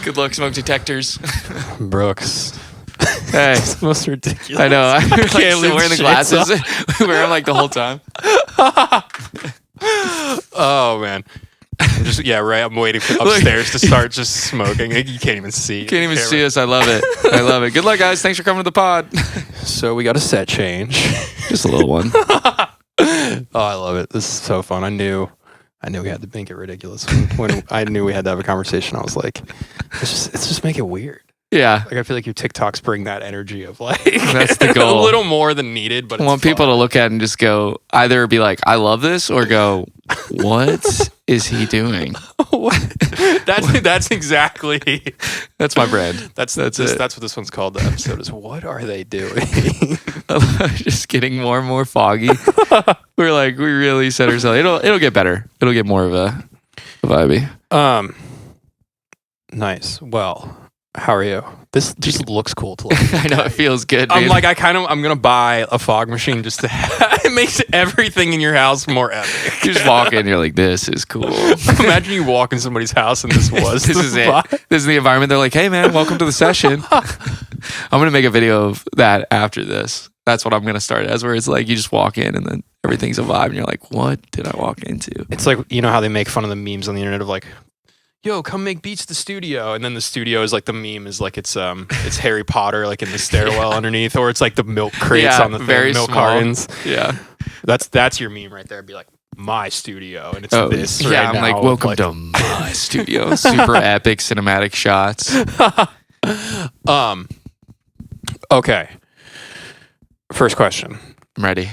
Good luck, smoke detectors. Brooks. Hey, It's the most ridiculous. I know. I'm like can't still leave wearing the shades glasses. We wear them like the whole time. Oh man. I'm waiting for upstairs to start just smoking. You can't even see. Can't even see us. I love it. I love it. Good luck, guys. Thanks for coming to the pod. So we got a set change. Just a little one. Oh, I love it. This is so fun. I knew we had to make it ridiculous. When I knew we had to have a conversation, I was like, let's just make it weird. Yeah. Like I feel like your TikToks bring that energy of like That's the goal. a little more than needed, but I want people to look at it and just go, either be like, I love this, or go, what is he doing? That's exactly That's my brand. That's it. That's what this one's called. The episode is what are they doing? Just getting more and more foggy. We're like, we really set ourselves. It'll get better. It'll get more of a vibey. Nice. Well, how are you? This just looks cool to look at. I know, it feels good, dude. I'm like, I'm gonna buy a fog machine just to it makes everything in your house more epic. You just walk in, you're like, this is cool. Imagine you walk in somebody's house and this was This is it. This is the environment. They're like, hey man, welcome to the session. I'm gonna make a video of that after this. That's what I'm gonna start as, where it's like you just walk in and then everything's a vibe and you're like, what did I walk into? It's like, you know how they make fun of the memes on the internet of like, yo, come make beats at the studio, and then the studio is like the meme is like it's Harry Potter like in the stairwell underneath, or it's like the milk crates on the very milk small cartons. Yeah, that's your meme right there. It'd be like my studio, and it's this. Yeah, right I'm now, like, welcome to my studio. Super epic cinematic shots. Okay. First question. I'm ready.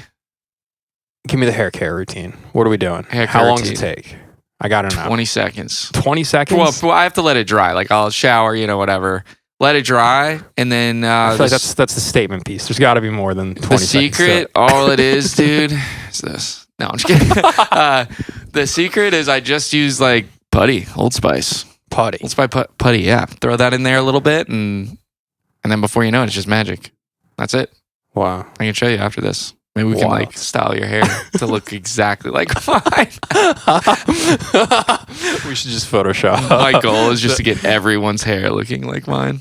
Give me the hair care routine. What are we doing? Hair care How long does routine. it take? I gotta know. 20 seconds. 20 seconds? Well, I have to let it dry. Like I'll shower, whatever. Let it dry, and then I feel like that's the statement piece. There's got to be more than 20 the seconds. secret. All it is, dude, is this. No, I'm just kidding. The secret is I just use like putty, Old Spice. Putty. Old Spice putty. Yeah, throw that in there a little bit, and then before you know it, it's just magic. That's it. Wow. I can show you after this. Maybe we can like style your hair to look exactly like mine. We should just Photoshop. My goal is just to get everyone's hair looking like mine.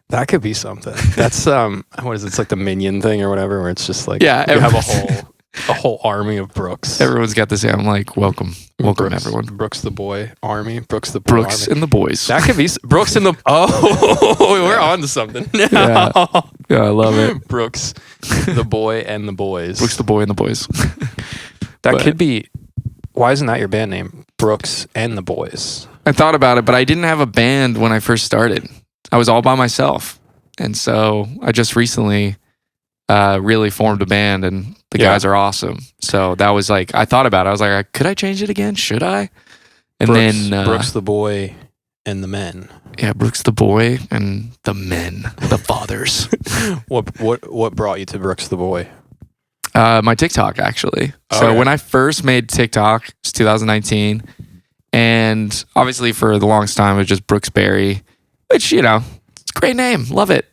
That could be something. That's what is it? It's like the Minion thing or whatever, where it's just like Yeah, you have a whole army of Brooks. Everyone's got this. I'm like, welcome Brooks, everyone. Brooks the boy army. Brooks the boy Brooks army. and the boys. That could be Brooks and the. Oh, we're on to something. Yeah. Yeah, I love it. Brooks, the boy and the boys. Brooks the boy and the boys. That could be. Why isn't that your band name? Brooks and the Boys. I thought about it, but I didn't have a band when I first started. I was all by myself, and so I just recently really formed a band, and the guys are awesome. So that was like, I thought about it. I was like, could I change it again? Should I? And Brooks, then Brooks the boy and the men. Yeah, Brooks the boy and the men, the fathers. What brought you to Brooks the boy? My TikTok, actually. So when I first made TikTok, it was 2019, and obviously for the longest time it was just Brooksberry, which it's a great name, love it.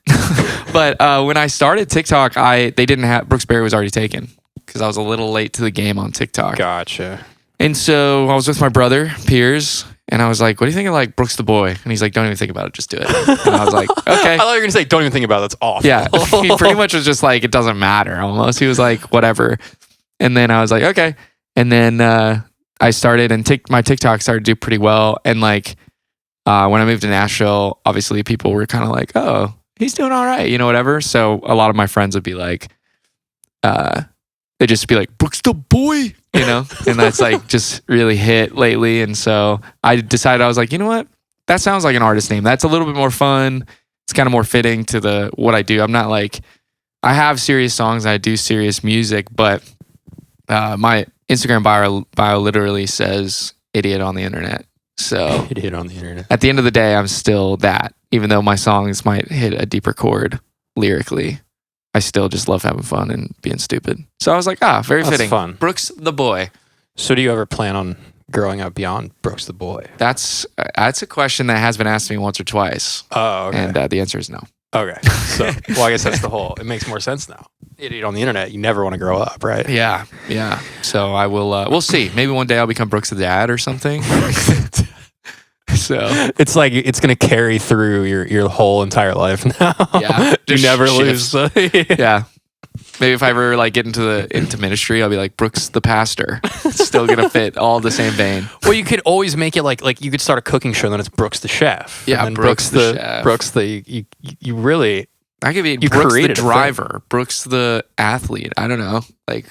But when I started TikTok, they didn't have Brooksberry was already taken because I was a little late to the game on TikTok. Gotcha. And so I was with my brother Piers, and I was like, "What do you think of like Brooks the boy?" And he's like, "Don't even think about it, just do it." And I was like, "Okay." I thought you were gonna say, "Don't even think about it. That's awful." Yeah, he pretty much was just like, "It doesn't matter." Almost, he was like, "Whatever." And then I was like, "Okay." And then I started, and my TikTok started to do pretty well. And like when I moved to Nashville, obviously people were kind of like, "Oh, he's doing all right," whatever. So a lot of my friends would be like, they'd just be like, "Brooks the boy," and that's like just really hit lately. And so I decided, I was like, you know what? That sounds like an artist name. That's a little bit more fun. It's kind of more fitting to what I do. I'm not like, I have serious songs, I do serious music, but my Instagram bio literally says idiot on the internet. So idiot on the internet. At the end of the day, I'm still that, even though my songs might hit a deeper chord lyrically. I still just love having fun and being stupid. So I was like, very fitting. Fun. Brooks the boy. So do you ever plan on growing up beyond Brooks the boy? That's a question that has been asked me once or twice. Oh, okay. And the answer is no. Okay. So, well, I guess that's the whole. It makes more sense now. Idiot on the internet. You never want to grow up, right? Yeah. So I will. We'll see. Maybe one day I'll become Brooks the dad or something. So it's like it's gonna carry through your whole entire life now. Yeah. You never lose. Yeah. Maybe if I ever like get into ministry, I'll be like Brooks the pastor. It's still gonna fit all the same vein. Well, you could always make it like you could start a cooking show, and then it's Brooks the chef. Yeah, and then Brooks the chef. Brooks the you really. I could be You Brooks the created a thing. driver, Brooks the athlete. I don't know. Like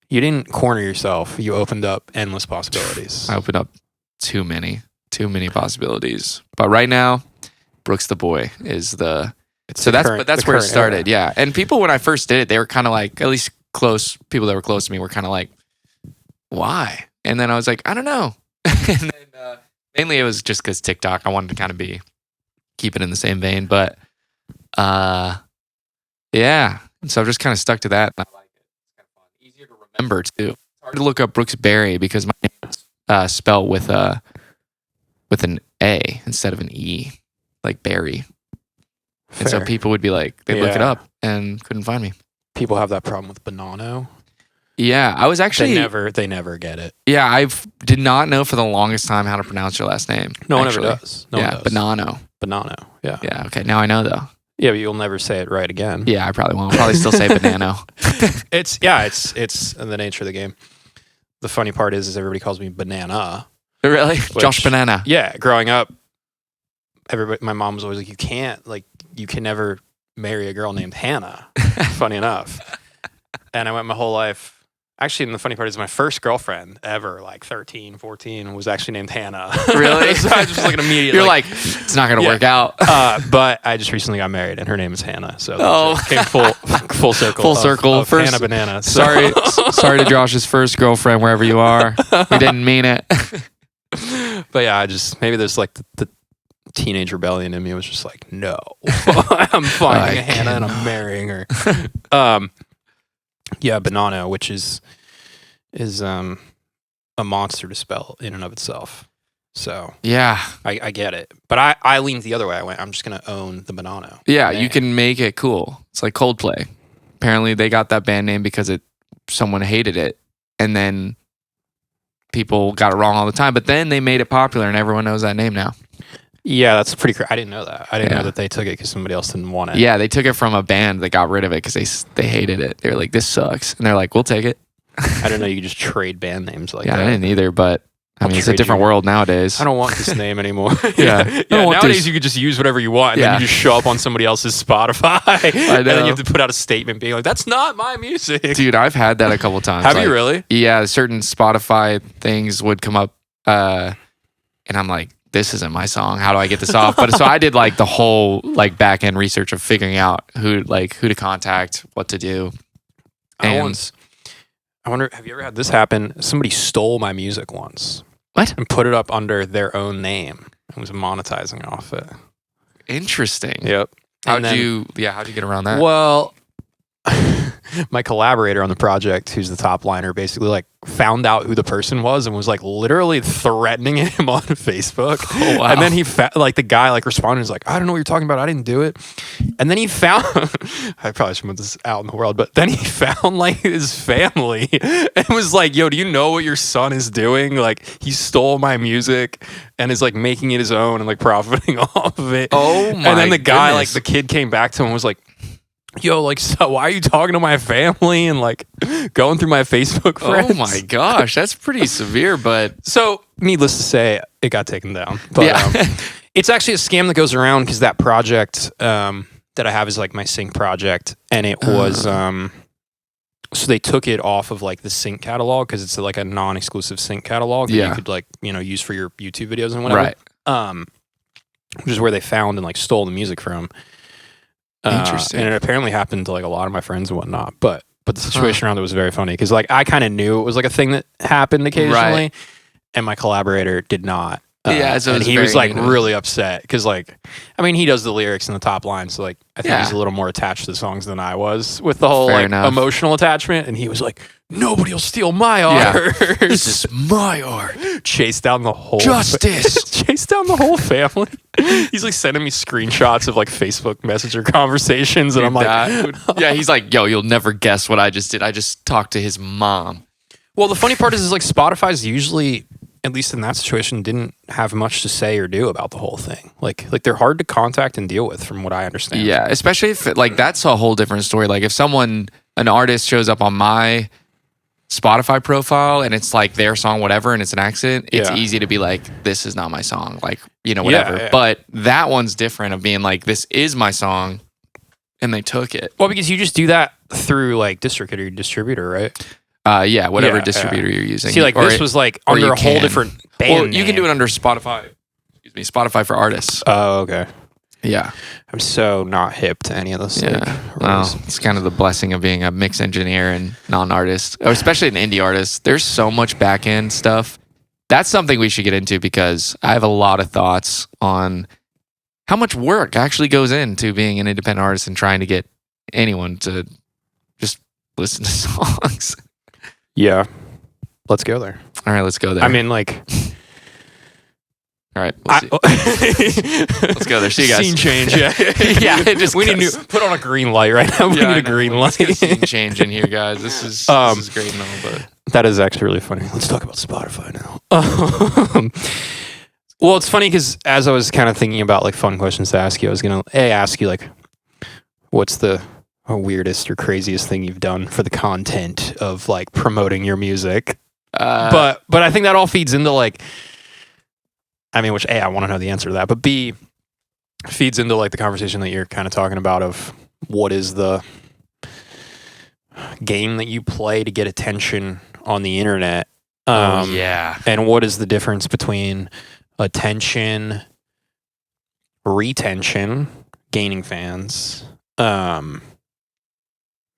You didn't corner yourself. You opened up endless possibilities. I opened up too many possibilities. But right now, Brooks the boy is the. So that's where it started. Era. Yeah, and people when I first did it, they were kind of like, at least close people that were close to me were kind of like, why? And then I was like, I don't know. And then mainly it was just because TikTok. I wanted to kind of keep it in the same vein, but yeah. And so I've just kind of stuck to that. And I like it. It's kind of fun, easier to remember too. It's hard to look up Brooks Berry because my name is spelled with an A instead of an E, like Berry. And so Fair. people would be like, they'd look it Yeah. up and couldn't find me. People have that problem with Bonanno. Yeah, I was actually. They never get it. Yeah, I did not know for the longest time how to pronounce your last name. No one actually. ever does. No one does. Bonanno. Bonanno. Yeah. Yeah, okay. Now I know though. Yeah, but you'll never say it right again. Yeah, I probably won't. I'll probably still say Banano. It's in the nature of the game. The funny part is everybody calls me Banana. Really? Josh Banana. Yeah, growing up, my mom was always like, you can never marry a girl named Hannah. Funny enough. And I went my whole life. Actually, and the funny part is my first girlfriend ever, like 13, 14, was actually named Hannah. Really? So I just like an immediate. You're like, it's not going to work out. But I just recently got married, and her name is Hannah. So Oh. it came full circle. Full circle. Of First- Hannah Banana. So- Sorry to Josh's first girlfriend, wherever you are. We didn't mean it. But yeah, maybe there's like the teenage rebellion in me was just like, no, I'm finding a Hannah and I'm marrying her. Yeah, Bonanno, which is a monster to spell in and of itself. So Yeah. I get it, but I leaned the other way. I'm just gonna own the Bonanno. Yeah, name. you can make it cool. It's like Coldplay. Apparently, they got that band name because someone hated it, and then people got it wrong all the time. But then they made it popular, and everyone knows that name now. Yeah, that's pretty. I didn't know that. I didn't Yeah. know that they took it because somebody else didn't want it. Yeah, they took it from a band that got rid of it because they hated it. They were like, "This sucks," and they're like, "We'll take it." I didn't know you could just trade band names like Yeah, that. I didn't either, but I I'll mean, it's a trade different you. world nowadays. I don't want this name anymore. Yeah. I don't want Nowadays this. you could just use whatever you want, and Yeah. then you just show up on somebody else's Spotify, and then know. you have to put out a statement being like, "That's not my music." Dude, I've had that a couple times. Have you Like, really? Yeah, certain Spotify things would come up, and I'm like, "This isn't my song. How do I get this off?" But so I did like the whole like back end research of figuring out who to contact, what to do. I wonder, have you ever had this happen? Somebody stole my music once. What? And put it up under their own name and was monetizing off it. Interesting. Yep. How'd you get around that? Well, my collaborator on the project, who's the top liner, basically like found out who the person was and was like literally threatening him on Facebook. Oh, wow. And then the guy like responded, was like, "I don't know what you're talking about. I didn't do it." And then he found, I probably shouldn't put this out in the world, but then he found like his family and was like, "Yo, do you know what your son is doing? Like he stole my music and is like making it his own and like profiting off of it." Oh my And then the guy, goodness. like the kid came back to him and was like, "Yo, like, so why are you talking to my family and like going through my Facebook friends?" Oh my gosh, that's pretty severe, but So, needless to say, it got taken down. But yeah. it's actually a scam that goes around because that project that I have is like my sync project, and it was so they took it off of like the sync catalog because it's like a non-exclusive sync catalog that Yeah. you could like use for your YouTube videos and whatever. Right. Which is where they found and like stole the music from. Interesting. And it apparently happened to like a lot of my friends and whatnot. But the situation around it was very funny because like I kind of knew it was like a thing that happened occasionally, Right. and my collaborator did not. Yeah, so it and was he was very like new. really upset because like, I mean, he does the lyrics in the top line, so like I think Yeah. he's a little more attached to the songs than I was with the whole Fair like enough. emotional attachment. And he was like, "Nobody will steal my Yeah. art." This is my art. Chase down the whole Justice. chase down the whole family. He's like sending me screenshots of like Facebook Messenger conversations, and I'm like, yeah, he's like, yo, you'll never guess what I just did. I just talked to his mom. well, the funny part is like Spotify's usually, at least in that situation, didn't have much to say or do about the whole thing. Like they're hard to contact and deal with, from what I understand. Yeah, especially if like that's a whole different story. Like if an artist shows up on my Spotify profile and it's like their song, whatever, and it's an accident, it's easy to be like, this is not my song, like, you know, whatever. Yeah. But that one's different of being like, this is my song, and they took it. Well, because you just do that through like DistroKid or your distributor, right? Yeah, whatever distributor you're using. See, like this was like under a whole different band. Well, you can do it under Spotify. Excuse me, Spotify for artists. Oh, okay. Yeah. I'm so not hip to any of those. Yeah. Well, it's kind of the blessing of being a mix engineer and non-artist, or especially an indie artist. There's so much back-end stuff. That's something we should get into, because I have a lot of thoughts on how much work actually goes into being an independent artist and trying to get anyone to just listen to songs. Yeah. Let's go there. All right, let's go there. I mean, like... All right, let's go there. See you guys. Scene change, yeah. Yeah, we need to put on a green light right now. We need a green light. Let's get a scene change in here, guys. This is great and all, but that is actually really funny. Let's talk about Spotify now. Well, it's funny because as I was kind of thinking about like fun questions to ask you, I was gonna ask you like, what's the weirdest or craziest thing you've done for the content of like promoting your music? But I think that all feeds into like, I mean, which A, I want to know the answer to that, but B, feeds into like the conversation that you're kind of talking about of what is the game that you play to get attention on the internet. yeah. And what is the difference between attention, retention, gaining fans,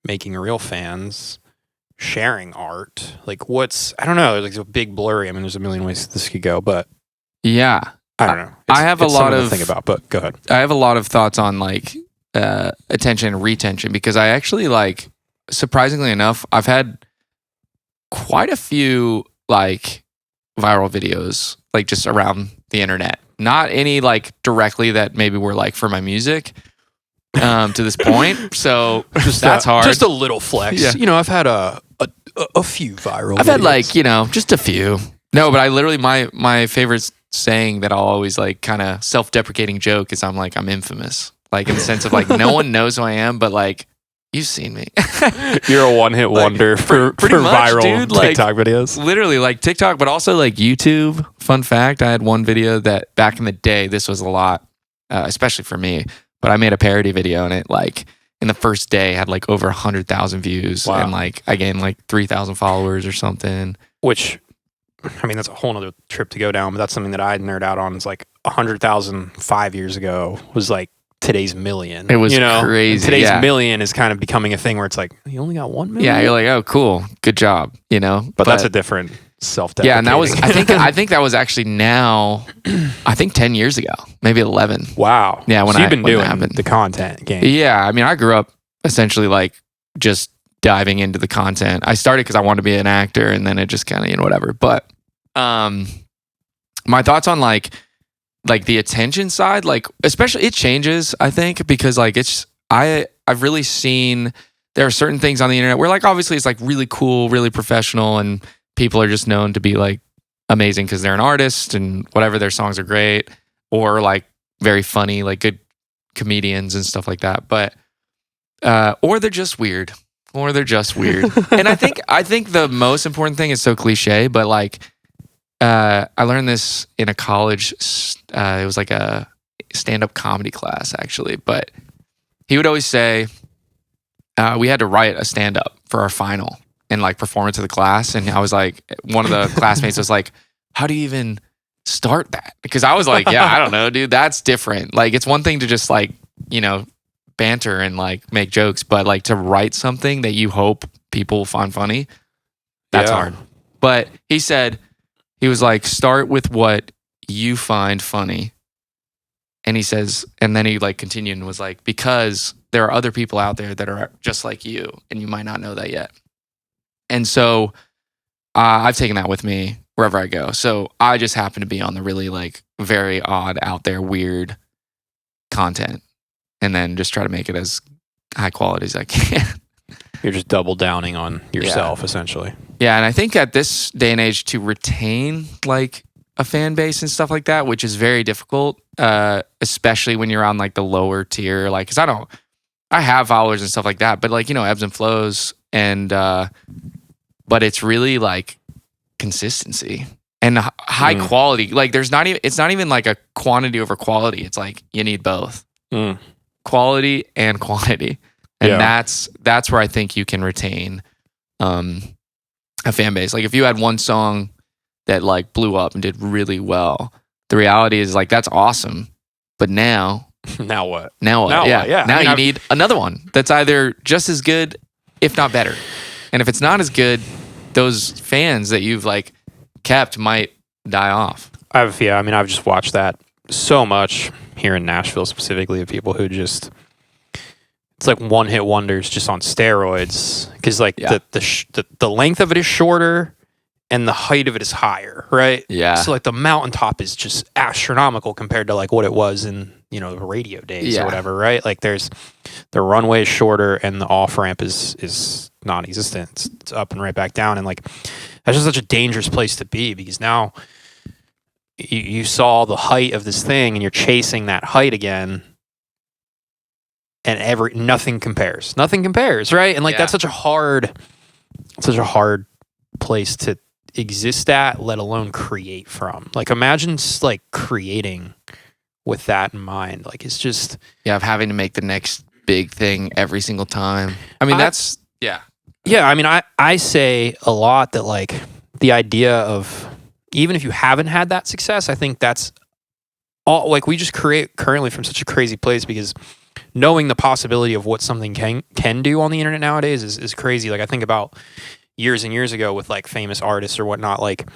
making real fans, sharing art? Like I don't know, like it's a big blurry. I mean, there's a million ways this could go, but yeah. I don't know. I have a lot of to think about, but go ahead. I have a lot of thoughts on like attention and retention, because I actually like, surprisingly enough, I've had quite a few like viral videos like just around the internet. Not any like directly that maybe were like for my music to this point. So that's hard. Just a little flex. Yeah. You know, I've had a few viral I've videos. had like, you know, just a few. No, but I literally my favorite saying that I'll always like kind of self-deprecating joke is I'm infamous. Like in the sense of like no one knows who I am, but like you've seen me. You're a one-hit wonder for pretty much, viral dude, TikTok videos. Literally like TikTok, but also like YouTube. Fun fact, I had one video that back in the day, this was a lot, especially for me, but I made a parody video and it like in the first day had like over 100,000 views. Wow. And like I gained like 3,000 followers or something. Which, I mean, that's a whole nother trip to go down, but that's something that I nerd out on. It's like 100,000 5 years ago was like today's million. It was crazy. And today's million is kind of becoming a thing where it's like, you only got 1 million? Yeah, you're like, oh, cool. Good job, you know? But that's a different self-deprecating. Yeah, and that was, I think that was actually now, I think 10 years ago, maybe 11. Wow. Yeah, so you've been doing the content game. Yeah, I mean, I grew up essentially like just diving into the content. I started because I wanted to be an actor, and then it just kind of, you know, whatever. But my thoughts on like the attention side, like especially it changes, I think, because like I've really seen there are certain things on the internet where like obviously it's like really cool, really professional, and people are just known to be like amazing because they're an artist and whatever, their songs are great, or like very funny, like good comedians and stuff like that. But or they're just weird. And I think the most important thing is so cliche, but like I learned this in a college. It was like a stand-up comedy class, actually. But he would always say we had to write a stand-up for our final and like perform it to the class. And I was like, one of the classmates was like, "How do you even start that?" Because I was like, "Yeah, I don't know, dude. That's different. Like, it's one thing to just like, you know, banter and like make jokes, but like to write something that you hope people will find funny, that's hard." But he was like, start with what you find funny. And he says, and then he like continued and was like, because there are other people out there that are just like you, and you might not know that yet. And so I've taken that with me, wherever I go. So I just happen to be on the really like very odd, out there, weird content, and then just try to make it as high quality as I can. You're just double downing on yourself, essentially. Yeah, and I think at this day and age to retain like a fan base and stuff like that, which is very difficult, especially when you're on like the lower tier. Like, because I have followers and stuff like that, but like, you know, ebbs and flows, and but it's really like consistency and high quality. Like, it's not even like a quantity over quality. It's like you need both, quality and quantity, and that's where I think you can retain a fan base. Like, if you had one song that like blew up and did really well, the reality is like that's awesome, but now what? Now what? Yeah. Now you need another one that's either just as good, if not better. And if it's not as good, those fans that you've like kept might die off. I've just watched that so much here in Nashville specifically, of people who just, it's like one hit wonders just on steroids, because like the length of it is shorter and the height of it is higher, right? Yeah. So like the mountaintop is just astronomical compared to like what it was in, you know, the radio days or whatever, right? Like the runway is shorter and the off ramp is non-existent. It's up and right back down, and like that's just such a dangerous place to be, because now you saw the height of this thing and you're chasing that height again, and nothing compares, right? And like that's such a hard place to exist at, let alone create from. Like, imagine like creating with that in mind. Like, it's just of having to make the next big thing every single time. I mean, that's I mean, I say a lot that like the idea of, even if you haven't had that success, I think that's all, like, we just create currently from such a crazy place, because knowing the possibility of what something can do on the internet nowadays is crazy. Like, I think about years and years ago with like famous artists or whatnot, like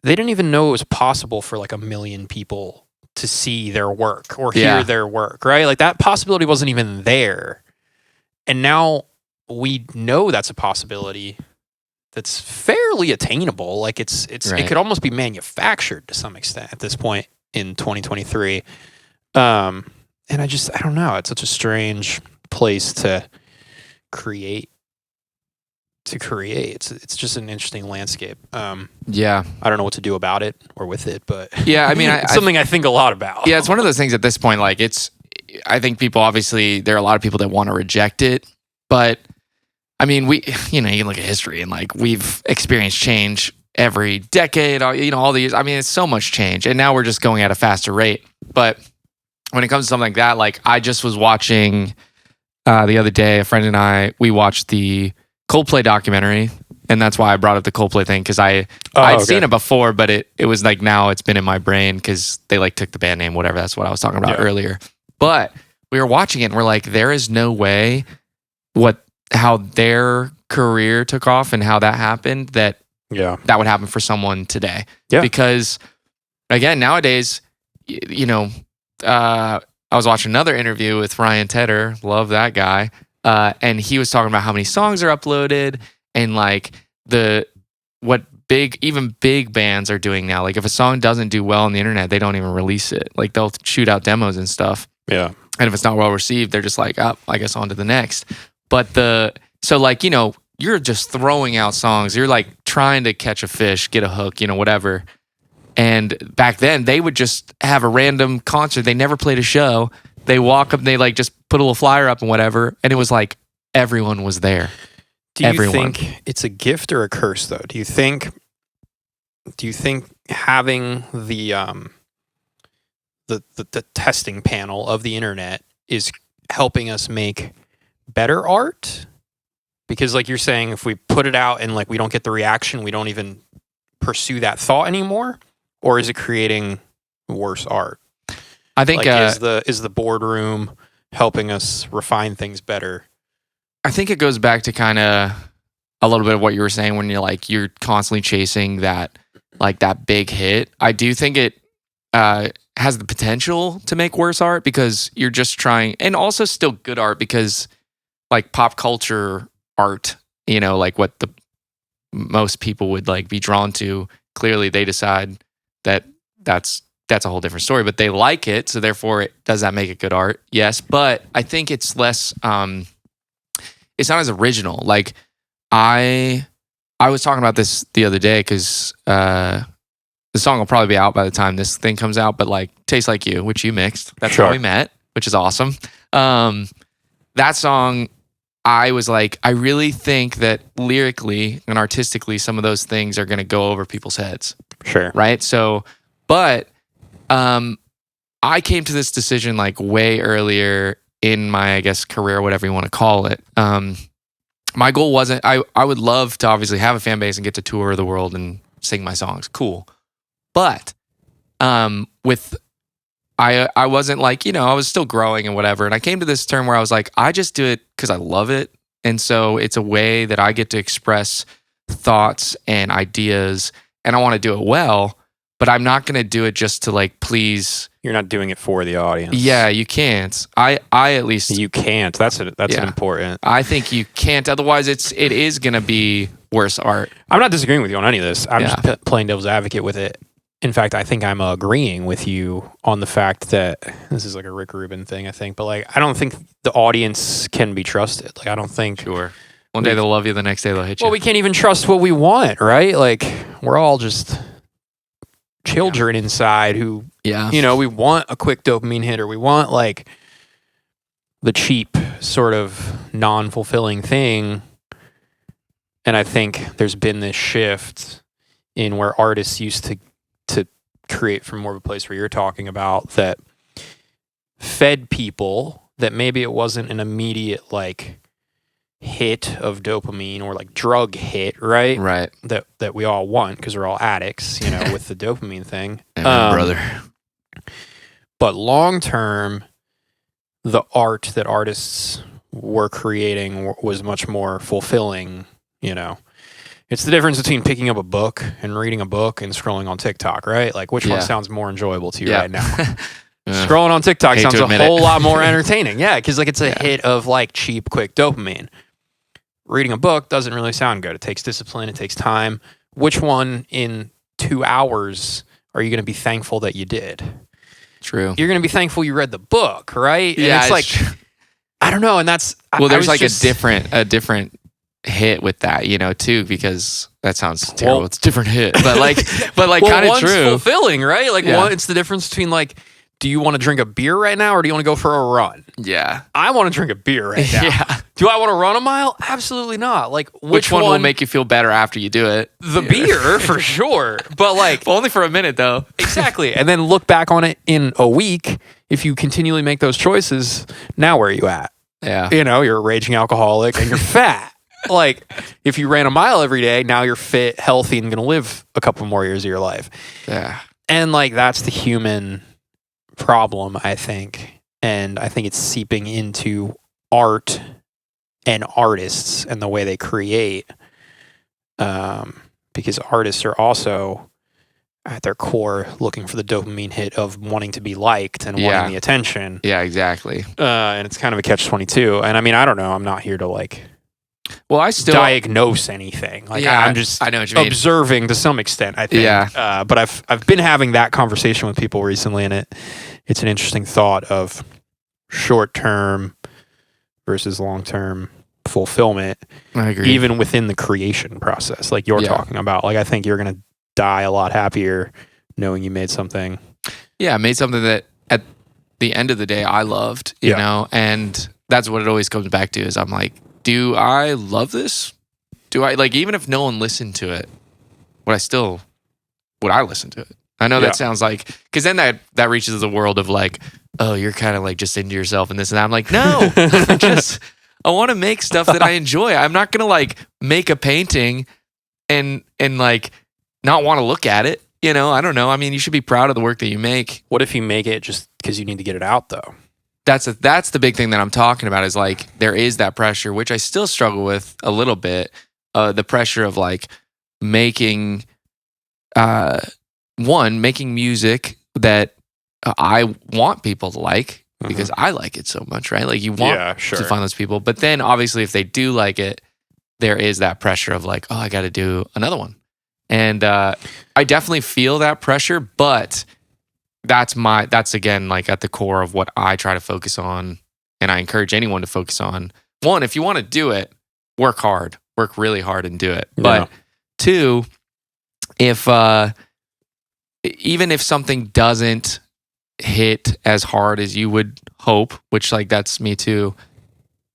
they didn't even know it was possible for like 1 million people to see their work or hear their work, right? Like, that possibility wasn't even there. And now we know that's a possibility that's fairly attainable. Like, it could almost be manufactured to some extent at this point in 2023. And I don't know. It's such a strange place to create. It's just an interesting landscape. I don't know what to do about it or with it, but I mean, it's something I think a lot about. Yeah, it's one of those things at this point. Like, I think people, obviously, there are a lot of people that want to reject it, but I mean, you can look at history and like we've experienced change every decade. All the years. I mean, it's so much change, and now we're just going at a faster rate. But when it comes to something like that, like I just was watching the other day, a friend and I, we watched the Coldplay documentary, and that's why I brought up the Coldplay thing, because I'd seen it before, but it was like now it's been in my brain because they like took the band name, whatever. That's what I was talking about earlier. But we were watching it and we're like, there is no way how their career took off and how that happened that would happen for someone today. Yeah. Because again, nowadays, I was watching another interview with Ryan Tedder, love that guy. And he was talking about how many songs are uploaded and like what big bands are doing now. Like, if a song doesn't do well on the internet, they don't even release it. Like, they'll shoot out demos and stuff. Yeah. And if it's not well received, they're just like, oh, I guess on to the next. But so like, you're just throwing out songs. You're like trying to catch a fish, get a hook, whatever. And back then they would just have a random concert. They never played a show. They walk up and they like just put a little flyer up and whatever. And it was like everyone was there. Do you think it's a gift or a curse though? Do you think having the testing panel of the internet is helping us make better art? Because like you're saying, if we put it out and like we don't get the reaction, we don't even pursue that thought anymore? Or is it creating worse art? I think like, is the boardroom helping us refine things better? I think it goes back to kind of a little bit of what you were saying when you're constantly chasing that big hit. I do think it has the potential to make worse art because you're just trying, and also still good art because like pop culture art, like what the most people would like be drawn to clearly they decide that that's a whole different story, but they like it. So therefore, does that make it good art? Yes. But I think it's less, it's not as original. Like I was talking about this the other day because the song will probably be out by the time this thing comes out, but like Taste Like You, which you mixed, that's Sure. how we met, which is awesome. That song, I was like, I really think that lyrically and artistically, some of those things are going to go over people's heads. Sure. Right. So, but I came to this decision like way earlier in my, I guess, career, whatever you want to call it. My goal wasn't, I would love to obviously have a fan base and get to tour the world and sing my songs. Cool. But I wasn't like, I was still growing and whatever. And I came to this term where I was like, I just do it because I love it. And so it's a way that I get to express thoughts and ideas, and I want to do it well, but I'm not going to do it just to like please. You're not doing it for the audience. Yeah, you can't. I at least. You can't. That's an important. I think you can't. Otherwise, it is going to be worse art. I'm not disagreeing with you on any of this. I'm just playing devil's advocate with it. In fact, I think I'm agreeing with you on the fact that this is like a Rick Rubin thing, I think. But like, I don't think the audience can be trusted. Like, I don't think. Sure. One day they'll love you, the next day they'll hate you. Well, we can't even trust what we want, right? Like, we're all just children inside who, we want a quick dopamine hit, or we want like the cheap sort of non-fulfilling thing. And I think there's been this shift in where artists used to create from more of a place where you're talking about that fed people that maybe it wasn't an immediate like hit of dopamine or like drug hit, right? Right. That we all want because we're all addicts, with the dopamine thing. Brother. But long term, the art that artists were creating was much more fulfilling, It's the difference between picking up a book and reading a book and scrolling on TikTok, right? Like, which one sounds more enjoyable to you right now? Scrolling on TikTok sounds a whole lot more entertaining. Yeah, because like it's a hit of like cheap, quick dopamine. Reading a book doesn't really sound good. It takes discipline. It takes time. Which one in 2 hours are you going to be thankful that you did? True. You're going to be thankful you read the book, right? Yeah, and it's like, I don't know. And that's... Well, there's like a different hit with that, too, because that sounds terrible. It's a different hit, but like kind of true. One's fulfilling, right? Like it's the difference between like, do you want to drink a beer right now or do you want to go for a run? Yeah. I want to drink a beer right now. Yeah. Do I want to run a mile? Absolutely not. Like, which one will make you feel better after you do it? The beer, for sure. But like... only for a minute, though. Exactly. And then look back on it in a week. If you continually make those choices, now where are you at? Yeah. You're a raging alcoholic and you're fat. Like, if you ran a mile every day, now you're fit, healthy, and going to live a couple more years of your life. Yeah. And like, that's the human problem, I think. And I think it's seeping into art and artists and the way they create. Because artists are also at their core looking for the dopamine hit of wanting to be liked and wanting the attention. Yeah, exactly. And it's kind of a catch-22. And I mean, I don't know. I'm not here to like... Well, I still diagnose anything. Like, I'm just I know what you mean. Observing to some extent, I think. Yeah. But I've been having that conversation with people recently, and it's an interesting thought of short-term versus long-term fulfillment. I agree. Even within the creation process, like you're talking about. Like, I think you're going to die a lot happier knowing you made something. Yeah, I made something that at the end of the day I loved, you know, and that's what it always comes back to is I'm like, do I love this? Do I, like, even if no one listened to it, would I listen to it? I know that sounds like, because then that reaches the world of like, oh, you're kind of like just into yourself and this and that. I'm like, no, I want to make stuff that I enjoy. I'm not going to like make a painting and like not want to look at it. I don't know. I mean, you should be proud of the work that you make. What if you make it just because you need to get it out though? That's the big thing that I'm talking about is like there is that pressure, which I still struggle with a little bit. The pressure of like making music that I want people to like because I like it so much, right? Like you want to find those people, but then obviously if they do like it, there is that pressure of like, oh, I got to do another one, And I definitely feel that pressure, but that's again like at the core of what I try to focus on, and I encourage anyone to focus on. One, if you want to do it, work really hard and do it. But two, if even if something doesn't hit as hard as you would hope, which like that's me too.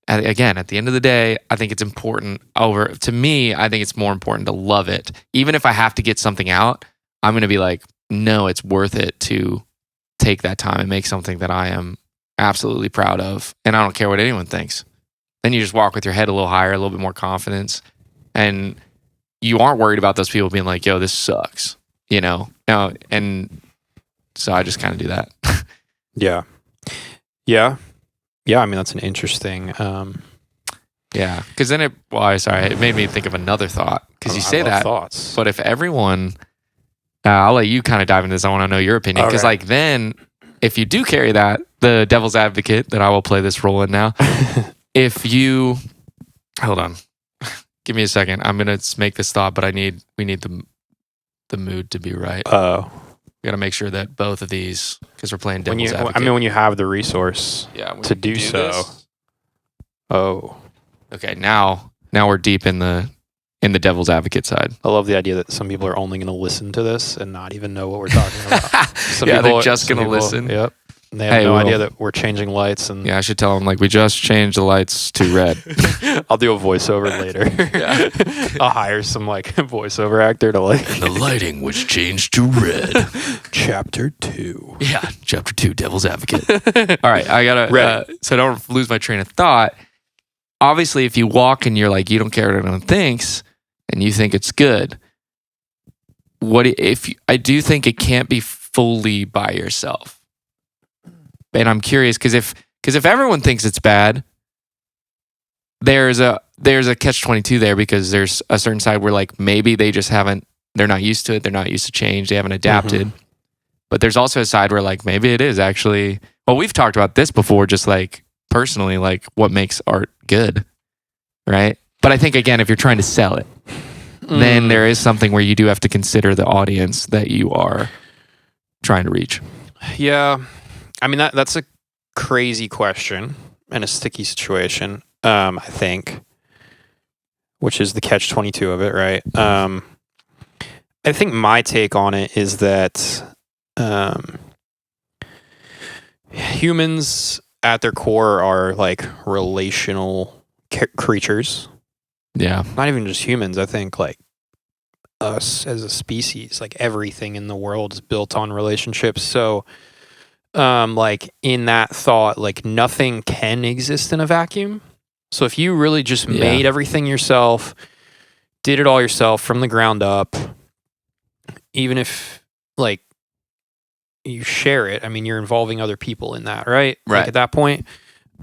Again, at the end of the day, I think it's important to me, I think it's more important to love it. Even if I have to get something out, I'm going to be like, no, it's worth it to take that time and make something that I am absolutely proud of. And I don't care what anyone thinks. Then you just walk with your head a little higher, a little bit more confidence. And you aren't worried about those people being like, yo, this sucks, you know? No, and so I just kind of do that. Yeah. Yeah. Yeah. I mean, that's an interesting. Yeah. Because then it made me think of another thought. Because you say that. Thoughts. But if everyone, I'll let you kind of dive into this. I want to know your opinion. Because like then, if you do carry that, the devil's advocate that I will play this role in now, if you, hold on, give me a second. I'm going to make this thought, but we need the mood to be right. Oh. We got to make sure that both of these, because we're playing devil's advocate. I mean, when you have the resource to do so. This. Oh. Okay, now we're deep in the devil's advocate side. I love the idea that some people are only going to listen to this and not even know what we're talking about. They're just going to listen. Yep. They have no idea that we're changing lights. And yeah, I should tell them like we just changed the lights to red. I'll do a voiceover later. Yeah. I'll hire some like voiceover actor to like. And the lighting was changed to red. Chapter 2. Yeah, Chapter 2, Devil's Advocate. All right, I gotta. So I don't lose my train of thought. Obviously, if you walk and you're like you don't care what anyone thinks, and you think it's good, I do think it can't be fully by yourself. And I'm curious because if everyone thinks it's bad, there's a catch-22 there because there's a certain side where like maybe they're not used to it, they're not used to change, they haven't adapted. Mm-hmm. But there's also a side where like maybe it is actually, well, we've talked about this before, just like personally, like what makes art good, right? But I think again, if you're trying to sell it, then there is something where you do have to consider the audience that you are trying to reach. Yeah. I mean, that's a crazy question and a sticky situation, I think, which is the catch-22 of it, right? I think my take on it is that humans at their core are like relational creatures. Yeah. Not even just humans. I think like us as a species, like everything in the world is built on relationships. So like in that thought, like nothing can exist in a vacuum. So if you really just made everything yourself, did it all yourself from the ground up, even if like you share it, I mean, you're involving other people in that, right? Right. Like at that point.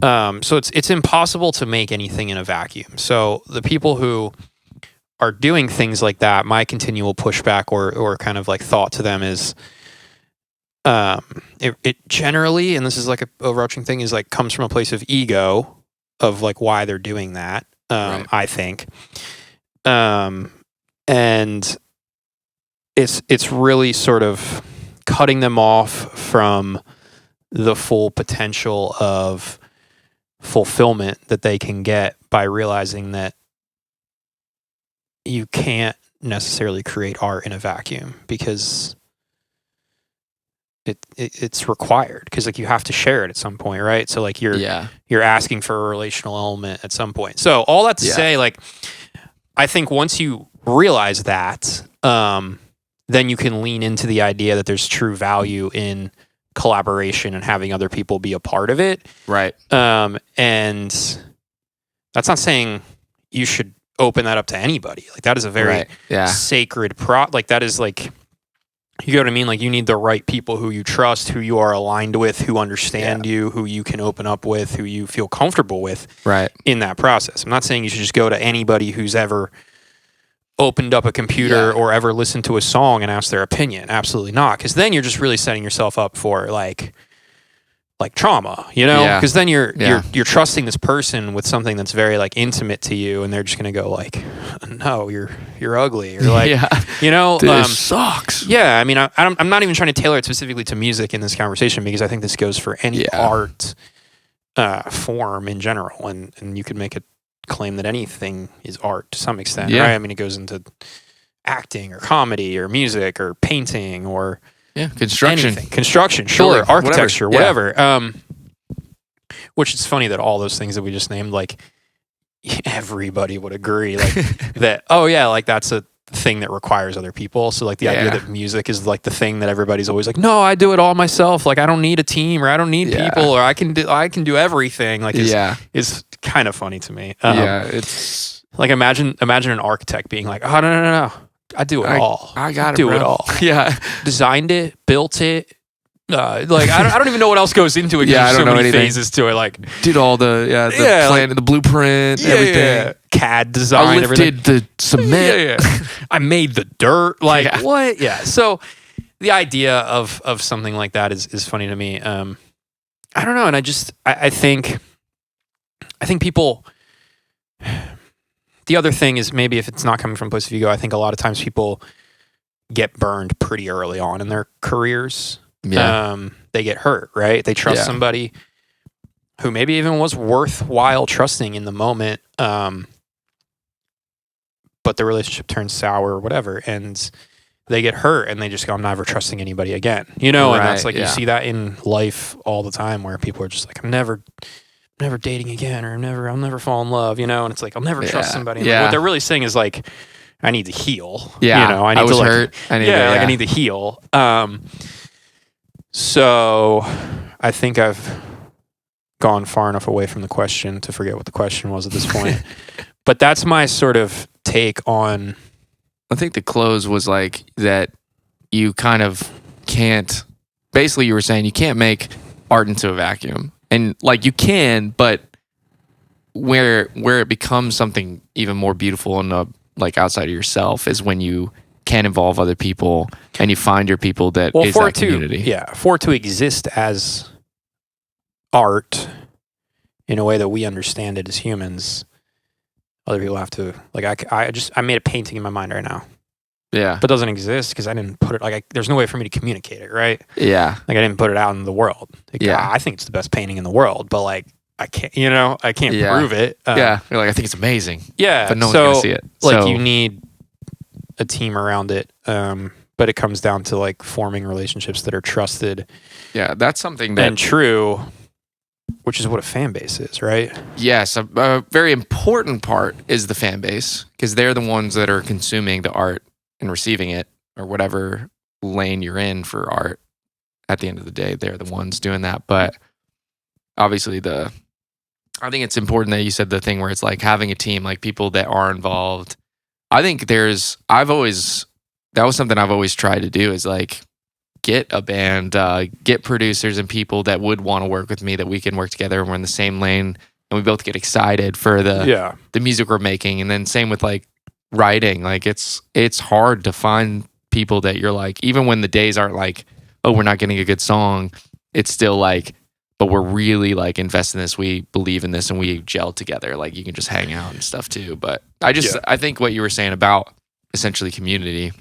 So it's impossible to make anything in a vacuum. So the people who are doing things like that, my continual pushback or kind of like thought to them is, it generally, and this is like a overarching thing, is like comes from a place of ego of like why they're doing that. Right. I think, and it's really sort of cutting them off from the full potential of fulfillment that they can get by realizing that you can't necessarily create art in a vacuum because it's required, because like you have to share it at some point, right? So like you're asking for a relational element at some point. So all that to say, like I think once you realize that, then you can lean into the idea that there's true value in collaboration and having other people be a part of it. Right. And that's not saying you should open that up to anybody. Like that is a very sacred like that is like, you know what I mean? Like you need the right people who you trust, who you are aligned with, who understand you, who you can open up with, who you feel comfortable with in that process. I'm not saying you should just go to anybody who's ever opened up a computer or ever listened to a song and asked their opinion. Absolutely not. Because then you're just really setting yourself up for like like trauma, you know, Yeah. because then you're Yeah. you're trusting this person with something that's very like intimate to you, and they're just gonna go like, no, you're ugly, or like, yeah. you know, This sucks. yeah. I mean, I'm not even trying to tailor it specifically to music in this conversation, because I think this goes for any Yeah. art form in general, and you could make a claim that anything is art to some extent, Yeah. right? I mean, it goes into acting or comedy or music or painting or Yeah. Construction. anything. Construction, sure, Building, architecture, whatever. whatever. Which is funny that all those things that we just named, like everybody would agree, like that. Oh yeah, like that's a thing that requires other people. So like the idea Yeah. that music is like the thing that everybody's always like, no, I do it all myself. Like I don't need a team, or I don't need Yeah. people, or I can do everything. Like Yeah. is kind of funny to me. Yeah. It's. Like imagine an architect being like, oh no, I do it all. I got it. do bro. it all. Yeah. Designed it, built it. Like I don't even know what else goes into it. 'Cause Yeah, there's I don't so know many anything. phases to it. Like Did all the plan, the blueprint, everything. CAD design, I lifted the cement. Yeah. I made the dirt. Like Yeah. what? Yeah. So the idea of something like that is funny to me. I don't know, and I think people. The other thing is, maybe if it's not coming from a place of ego, I think a lot of times people get burned pretty early on in their careers. Yeah. They get hurt, right? They trust Yeah. somebody who maybe even was worthwhile trusting in the moment, but the relationship turns sour or whatever, and they get hurt, and they just go, I'm never trusting anybody again, you know? And that's Right, like, you yeah. see that in life all the time, where people are just like, I'm never dating again, or I'll never fall in love, you know? And it's like, I'll never trust Yeah. somebody. And like, Yeah. what they're really saying is like, I need to heal. Yeah. You know, I need was to like, hurt. I need yeah, to, like I need to heal. So I think I've gone far enough away from the question to forget what the question was at this point. But that's my sort of take on. I think the close was like that you kind of can't, basically you were saying you can't make art into a vacuum. And like you can, but where it becomes something even more beautiful and like outside of yourself is when you can involve other people and you find your people that is for that it to, community. yeah, for it to exist as art in a way that we understand it as humans, other people have to, like, I made a painting in my mind right now, Yeah. but it doesn't exist because I didn't put it, like, there's no way for me to communicate it, right? Yeah. Like, I didn't put it out in the world. Like, Yeah. I think it's the best painting in the world, but like, I can't, I can't Yeah. prove it. Yeah. You're like, I think it's amazing. Yeah. But no one's so, gonna see it. Like, So- you need a team around it. But it comes down to like forming relationships that are trusted Yeah. That's something that and true, which is what a fan base is, right? yes, a very important part is the fan base because they're the ones that are consuming the art and receiving it or whatever lane you're in for art. At the end of the day, they're the ones doing that. But obviously I think it's important that you said the thing where it's like having a team, like people that are involved. I think that was something I've always tried to do is like get a band, get producers and people that would want to work with me that we can work together and we're in the same lane and we both get excited for the music we're making. And then same with like writing, like it's hard to find people that you're like, even when the days aren't like, oh, we're not getting a good song, it's still like, but we're really like invested in this. We believe in this and we gel together. Like you can just hang out and stuff too. But I think what you were saying about essentially community,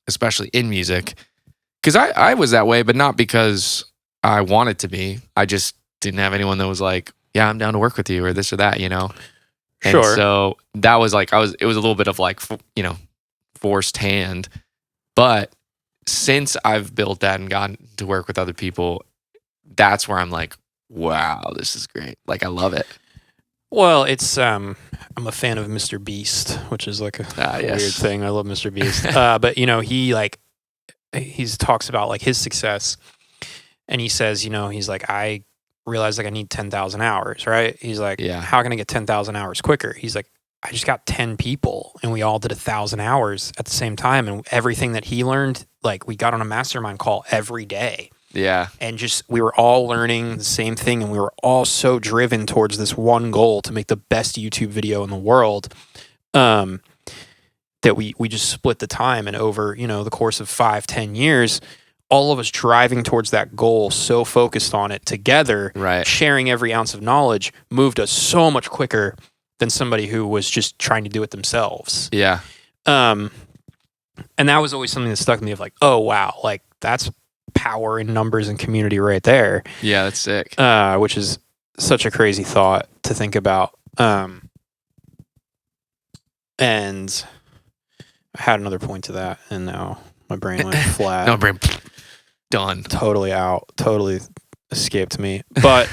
especially in music, because I was that way, but not because I wanted to be. I just didn't have anyone that was like, yeah, I'm down to work with you or this or that, And Sure. so that was like, it was a little bit of like, forced hand. But since I've built that and gotten to work with other people, that's where I'm like, wow, this is great. Like, I love it. Well, it's I'm a fan of Mr. Beast, which is like a Yes. weird thing. I love Mr. Beast. But he talks about like his success, and he says, he's like, I realized like I need 10,000 hours, right? He's like, Yeah. how can I get 10,000 hours quicker? He's like, I just got 10 people and we all did 1,000 hours at the same time, and everything that he learned, like we got on a mastermind call every day. Yeah. And just, we were all learning the same thing, and we were all so driven towards this one goal to make the best YouTube video in the world, that we just split the time, and over, the course of 5-10 years, all of us driving towards that goal, so focused on it together, Right. sharing every ounce of knowledge, moved us so much quicker than somebody who was just trying to do it themselves. Yeah. And that was always something that stuck with me of like, oh wow, like that's power in numbers and community right there. Yeah, that's sick. Which is such a crazy thought to think about. And I had another point to that, and now my brain went flat. No, brain done. Totally out. Totally escaped me. But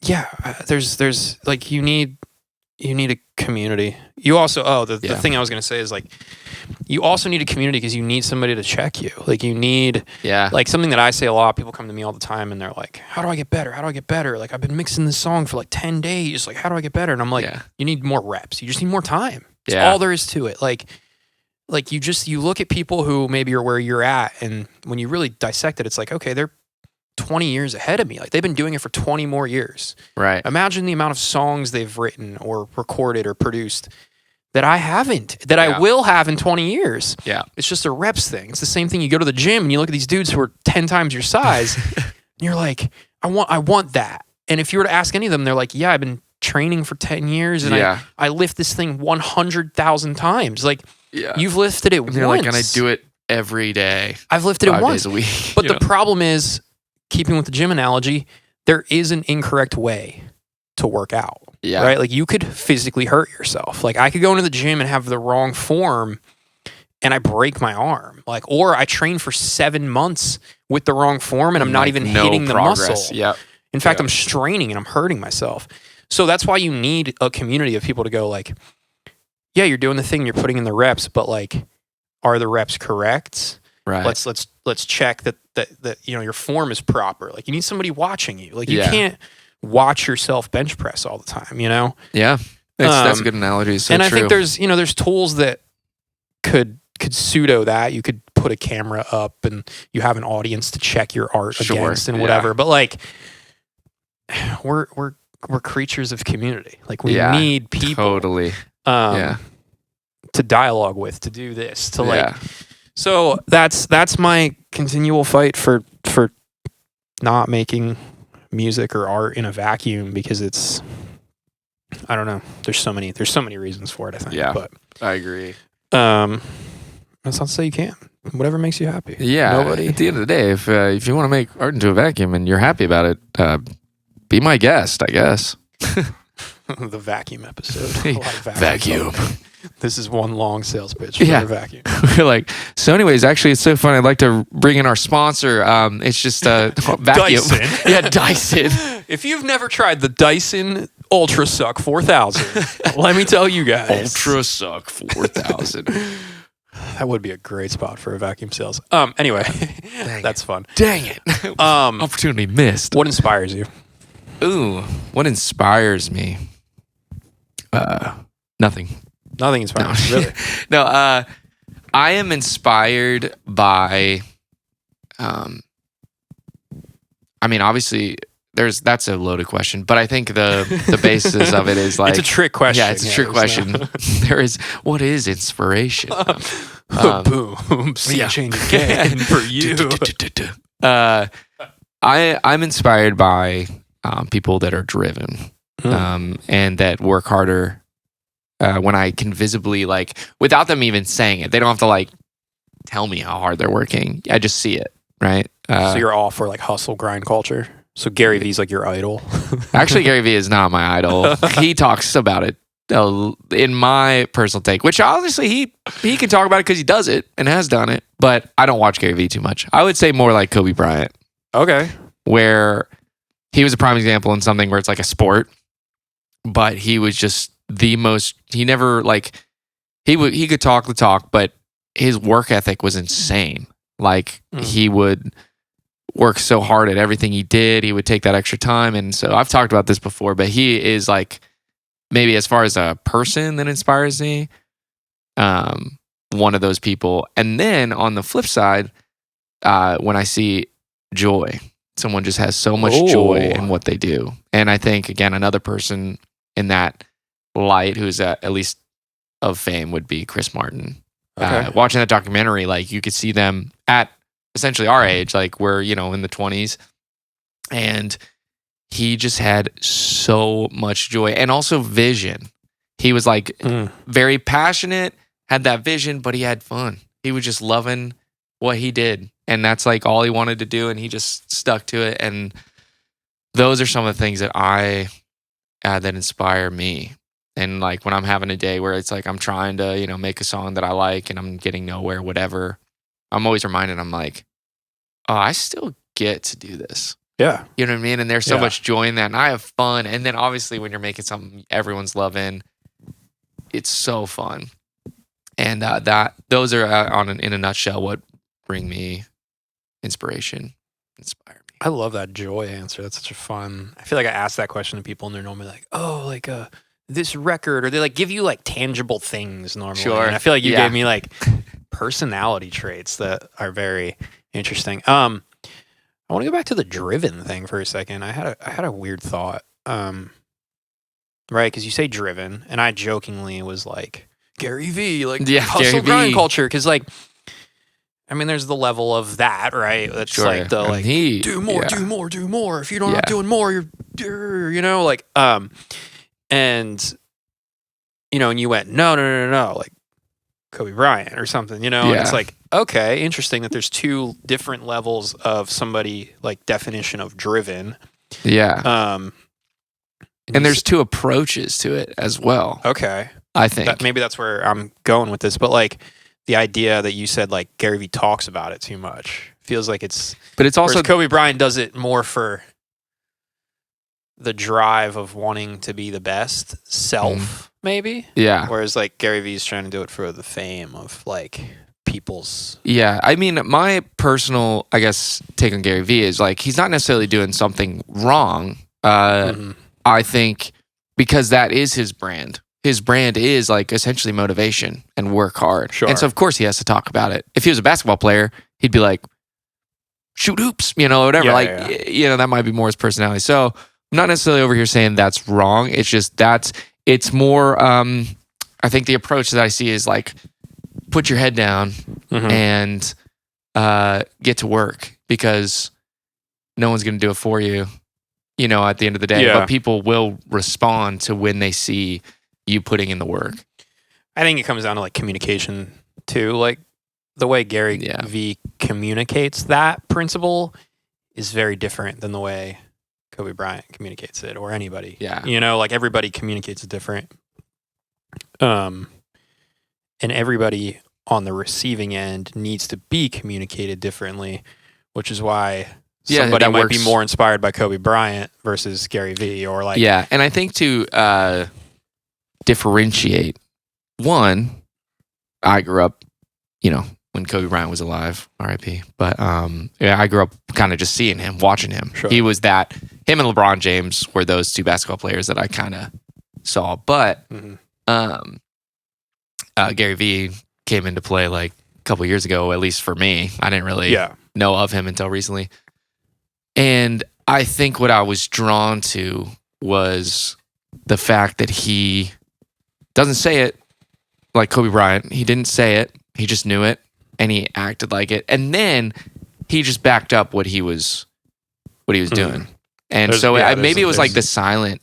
yeah, there's like you need a community. You also the thing I was gonna say is like you also need a community because you need somebody to check you. Like you need like something that I say a lot. People come to me all the time and they're like, "How do I get better? How do I get better? Like I've been mixing this song for like 10 days. Like how do I get better?" And I'm like, you need more reps. You just need more time. That's all there is to it. Like you look at people who maybe are where you're at, and when you really dissect it, it's like, okay, they're 20 years ahead of me. Like they've been doing it for 20 more years. Right. Imagine the amount of songs they've written or recorded or produced that I haven't, that I will have in 20 years. Yeah. It's just a reps thing. It's the same thing. You go to the gym and you look at these dudes who are 10 times your size and you're like, I want that. And if you were to ask any of them, they're like, yeah, I've been training for 10 years and I lift this thing 100,000 times. Like you've lifted it once. You're like, and I do it every day. I've lifted it 5 once. days a week. But the problem is, keeping with the gym analogy, there is an incorrect way to work out. Yeah. Right? Like you could physically hurt yourself. Like I could go into the gym and have the wrong form and I break my arm. Like, or I train for 7 months with the wrong form and I'm not even hitting the muscle. Yeah. In fact, I'm straining and I'm hurting myself. So that's why you need a community of people to go like, yeah, you're doing the thing, you're putting in the reps, but like, are the reps correct? Right. Let's check that your form is proper. Like you need somebody watching you. Like you can't watch yourself bench press all the time, you know? Yeah. That's a good analogy. So and true. I think there's tools that could pseudo that. You could put a camera up and you have an audience to check your art against and whatever. But like we're creatures of community. Like we need people totally. To dialogue with, to do this, to like so that's my continual fight for not making music or art in a vacuum, because it's, I don't know, there's so many reasons for it, I think. But I agree. That's not to say you can't. Whatever makes you happy. Yeah. Nobody. At the end of the day, if you want to make art into a vacuum and you're happy about it, be my guest, I guess. The vacuum episode. A lot of vacuum. This is one long sales pitch for a vacuum. We're like, so anyways, actually, it's so fun. I'd like to bring in our sponsor. It's just a vacuum. Dyson. Yeah, Dyson. If you've never tried the Dyson Ultra Suck 4000, let me tell you guys. Ultra Suck 4000. That would be a great spot for a vacuum sales. Anyway, that's fun. Dang it. Opportunity missed. What inspires you? Ooh, what inspires me? Nothing. Nothing inspires me, really. No, I am inspired by, I mean, obviously, that's a loaded question, but I think the basis of it is like, it's a trick question. Yeah, it's a trick question. What is inspiration? Boom. Sea change again for you. I'm inspired by people that are driven and that work harder. When I can visibly, like, without them even saying it, they don't have to like tell me how hard they're working. I just see it, right? So you're all for like hustle grind culture. So Gary Vee's like your idol. Actually, Gary Vee is not my idol. He talks about it in my personal take, which honestly he can talk about it because he does it and has done it. But I don't watch Gary Vee too much. I would say more like Kobe Bryant. Okay, where he was a prime example in something where it's like a sport, but he was just the most. He never like he could talk the talk, but his work ethic was insane. Like he would work so hard at everything he did. He would take that extra time, and so I've talked about this before. But he is like maybe as far as a person that inspires me, one of those people. And then on the flip side, when I see joy, someone just has so much joy in what they do, and I think again another person in that light who's at least of fame would be Chris Martin. Okay. Watching that documentary, like you could see them at essentially our age, like we're, in the 20s. And he just had so much joy and also vision. He was like very passionate, had that vision, but he had fun. He was just loving what he did. And that's like all he wanted to do. And he just stuck to it. And those are some of the things that that inspire me. And like when I'm having a day where it's like I'm trying to, make a song that I like and I'm getting nowhere, whatever, I'm always reminded, I'm like, oh, I still get to do this. Yeah. You know what I mean? And there's so much joy in that. And I have fun. And then obviously when you're making something everyone's loving, it's so fun. And those are in a nutshell what bring me inspiration, inspire me. I love that joy answer. That's such a fun. I feel like I ask that question to people and they're normally like, oh, like this record, or they like give you like tangible things normally. Sure. And I feel like you gave me like personality traits that are very interesting. I want to go back to the driven thing for a second. I had a weird thought. Right, because you say driven, and I jokingly was like Gary V, like hustle grind culture, because like, I mean, there's the level of that, right? That's like the like do more, do more, do more. If you're not doing more, you're like and and you went no, like Kobe Bryant or something, and it's like, okay, interesting that there's two different levels of somebody like definition of driven. Yeah. And there's two approaches to it as well. Okay. I think maybe that's where I'm going with this, but like the idea that you said like Gary Vee talks about it too much feels like but it's also Kobe Bryant does it more for the drive of wanting to be the best self, maybe. Yeah. Whereas like Gary Vee's trying to do it for the fame of like people's. Yeah. I mean, my personal, I guess, take on Gary Vee is like he's not necessarily doing something wrong. I think because that is his brand. His brand is like essentially motivation and work hard. Sure. And so of course he has to talk about it. If he was a basketball player, he'd be like, shoot hoops, whatever. That might be more his personality. So I'm not necessarily over here saying that's wrong. It's just it's more, I think the approach that I see is like, put your head down and get to work, because no one's going to do it for you, at the end of the day. But people will respond to when they see you putting in the work. I think it comes down to like communication too. Like the way Gary Vee communicates that principle is very different than the way Kobe Bryant communicates it, or anybody. Yeah. Like everybody communicates it different. And everybody on the receiving end needs to be communicated differently, which is why somebody might be more inspired by Kobe Bryant versus Gary Vee, or like. Yeah. And I think to differentiate, one, I grew up, when Kobe Bryant was alive, RIP. But I grew up kind of just seeing him, watching him. Sure. He was him and LeBron James were those two basketball players that I kind of saw. But Gary Vee came into play like a couple years ago, at least for me. I didn't really know of him until recently. And I think what I was drawn to was the fact that he doesn't say it like Kobe Bryant. He didn't say it. He just knew it, and he acted like it. And then he just backed up what he was doing. And maybe it was like the silent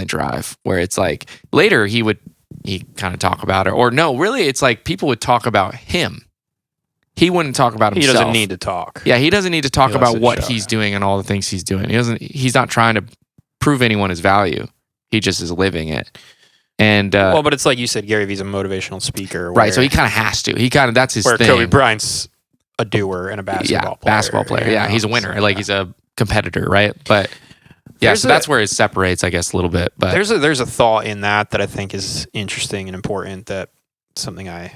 drive, where it's like later he kind of talk about it, or no, really it's like people would talk about him. He wouldn't talk about himself. He doesn't need to talk. Yeah, he doesn't need to talk about what he's doing and all the things he's doing. He's not trying to prove anyone his value. He just is living it. And but it's like you said, Gary Vee's a motivational speaker, right? So he kind of has to. That's his thing. Kobe Bryant's a doer and a basketball player. Basketball player. Yeah, he's a winner. Like he's a competitor, right? But so that's where it separates, I guess, a little bit. But there's a thought in that I think is interesting and important. That something I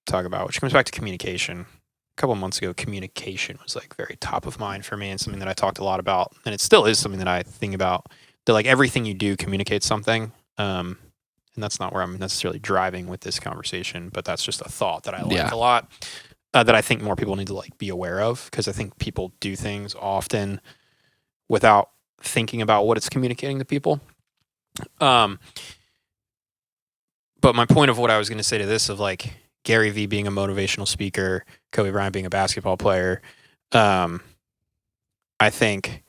talk about, which comes back to communication. A couple of months ago, communication was like very top of mind for me, and something that I talked a lot about, and it still is something that I think about. That like everything you do communicates something. And that's not where I'm necessarily driving with this conversation, but that's just a thought that I like a lot, that I think more people need to like be aware of, because I think people do things often without thinking about what it's communicating to people. But my point of what I was going to say to this, of like, Gary Vee being a motivational speaker, Kobe Bryant being a basketball player, I think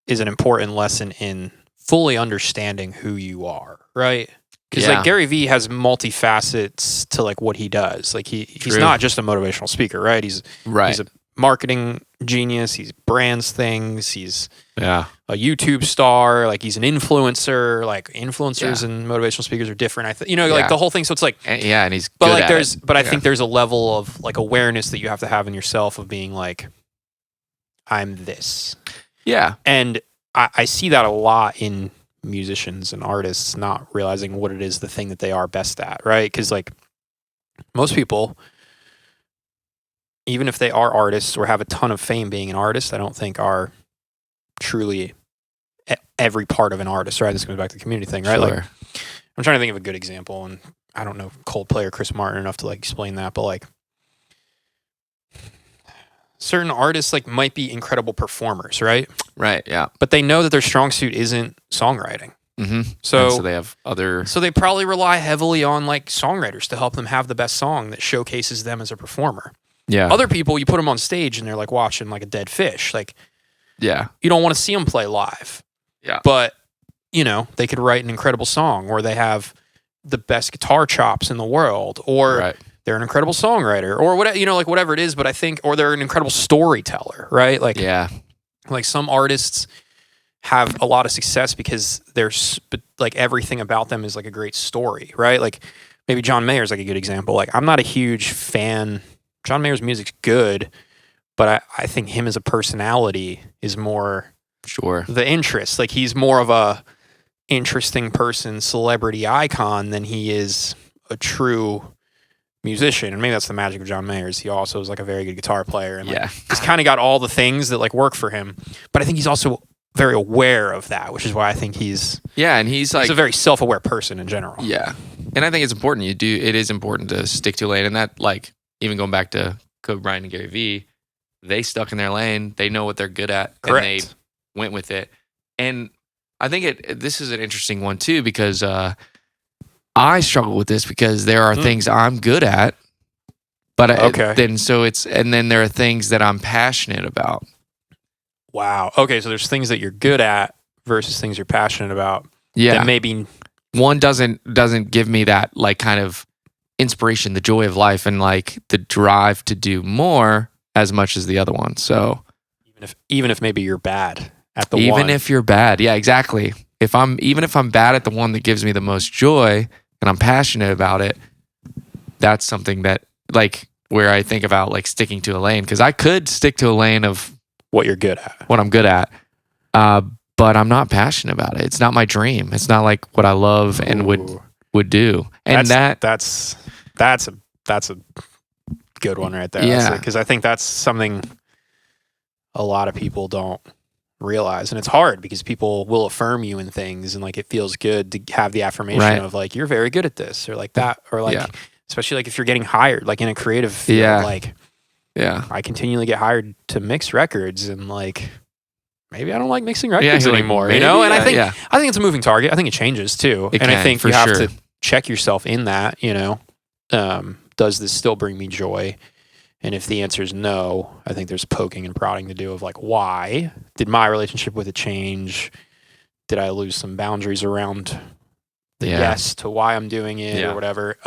is an important lesson in fully understanding who you are, right? Because Yeah. like Gary Vee has multifacets to like what he does. Like he's True. not just a motivational speaker, right? He's Right. a marketing genius. He brands things. He's Yeah. a YouTube star. Like he's an influencer. Like influencers and motivational speakers are different. Like Yeah. the whole thing. So it's like, And he's but good like at there's, it. but I Yeah. think there's a level of like awareness that you have to have in yourself of being like, I'm this. Yeah. And I see that a lot in musicians and artists not realizing what it is, the thing that they are best at, right? Because like most people, even if they are artists or have a ton of fame being an artist, I don't think are truly every part of an artist, right? This goes back to the community thing, right? Sure. Like I'm trying to think of a good example, and I don't know Coldplay or Chris Martin enough to like explain that, but like certain artists like might be incredible performers, right? Right. Yeah. But they know that their strong suit isn't songwriting. Mm-hmm. So they have other. So they probably rely heavily on like songwriters to help them have the best song that showcases them as a performer. Yeah. Other people, you put them on stage and they're like watching like a dead fish. Like Yeah. you don't want to see them play live. Yeah. But they could write an incredible song, or they have the best guitar chops in the world, or Right. they're an incredible songwriter, or whatever, like whatever it is. But I think, or they're an incredible storyteller, right? Like, Yeah. like some artists have a lot of success because like everything about them is like a great story, right? Like maybe John Mayer's like a good example. Like I'm not a huge fan. John Mayer's music's good, but I think him as a personality is more Sure. the interest. Like he's more of a interesting person, celebrity icon than he is a true musician. And maybe that's the magic of John Mayer's. He also is like a very good guitar player, and like, Yeah. he's kind of got all the things that like work for him. But I think he's also very aware of that, which is why I think he's Yeah. And he's like. a very self-aware person in general. Yeah. And I think it's important. It is important to stick to a lane. And that, like, even going back to Kobe Bryant and Gary Vee, they stuck in their lane. They know what they're good at. Correct. And they went with it. And I think this is an interesting one too, because I struggle with this because there are things I'm good at, but then there are things that I'm passionate about. Wow. Okay, so there's things that you're good at versus things you're passionate about. Yeah. That maybe one doesn't give me that like kind of inspiration, the joy of life, and like the drive to do more as much as the other one. So even if maybe you're bad at the even one. if you're bad, yeah, exactly. If I'm bad at the one that gives me the most joy and I'm passionate about it, that's something that like where I think about like sticking to a lane, because I could stick to a lane of what you're good at. what I'm good at, but I'm not passionate about it. It's not my dream. It's not like what I love and would do. And that's a good one right there. Yeah. Because I think that's something a lot of people don't realize, and it's hard because people will affirm you in things, and like it feels good to have the affirmation Right. of like you're very good at this, or like that, or like Yeah. especially like if you're getting hired like in a creative field, Yeah. like yeah. I continually get hired to mix records, and like maybe I don't like mixing Yeah, records you're like, anymore, maybe, And I think yeah. it's a moving target. I think it changes too, It and I can, think for you have sure. to check yourself in that. Does this still bring me joy? And if the answer is no, I think there's poking and prodding to do of like, why did my relationship with it change? Did I lose some boundaries around the Yeah. yes to why I'm doing it Yeah. or whatever?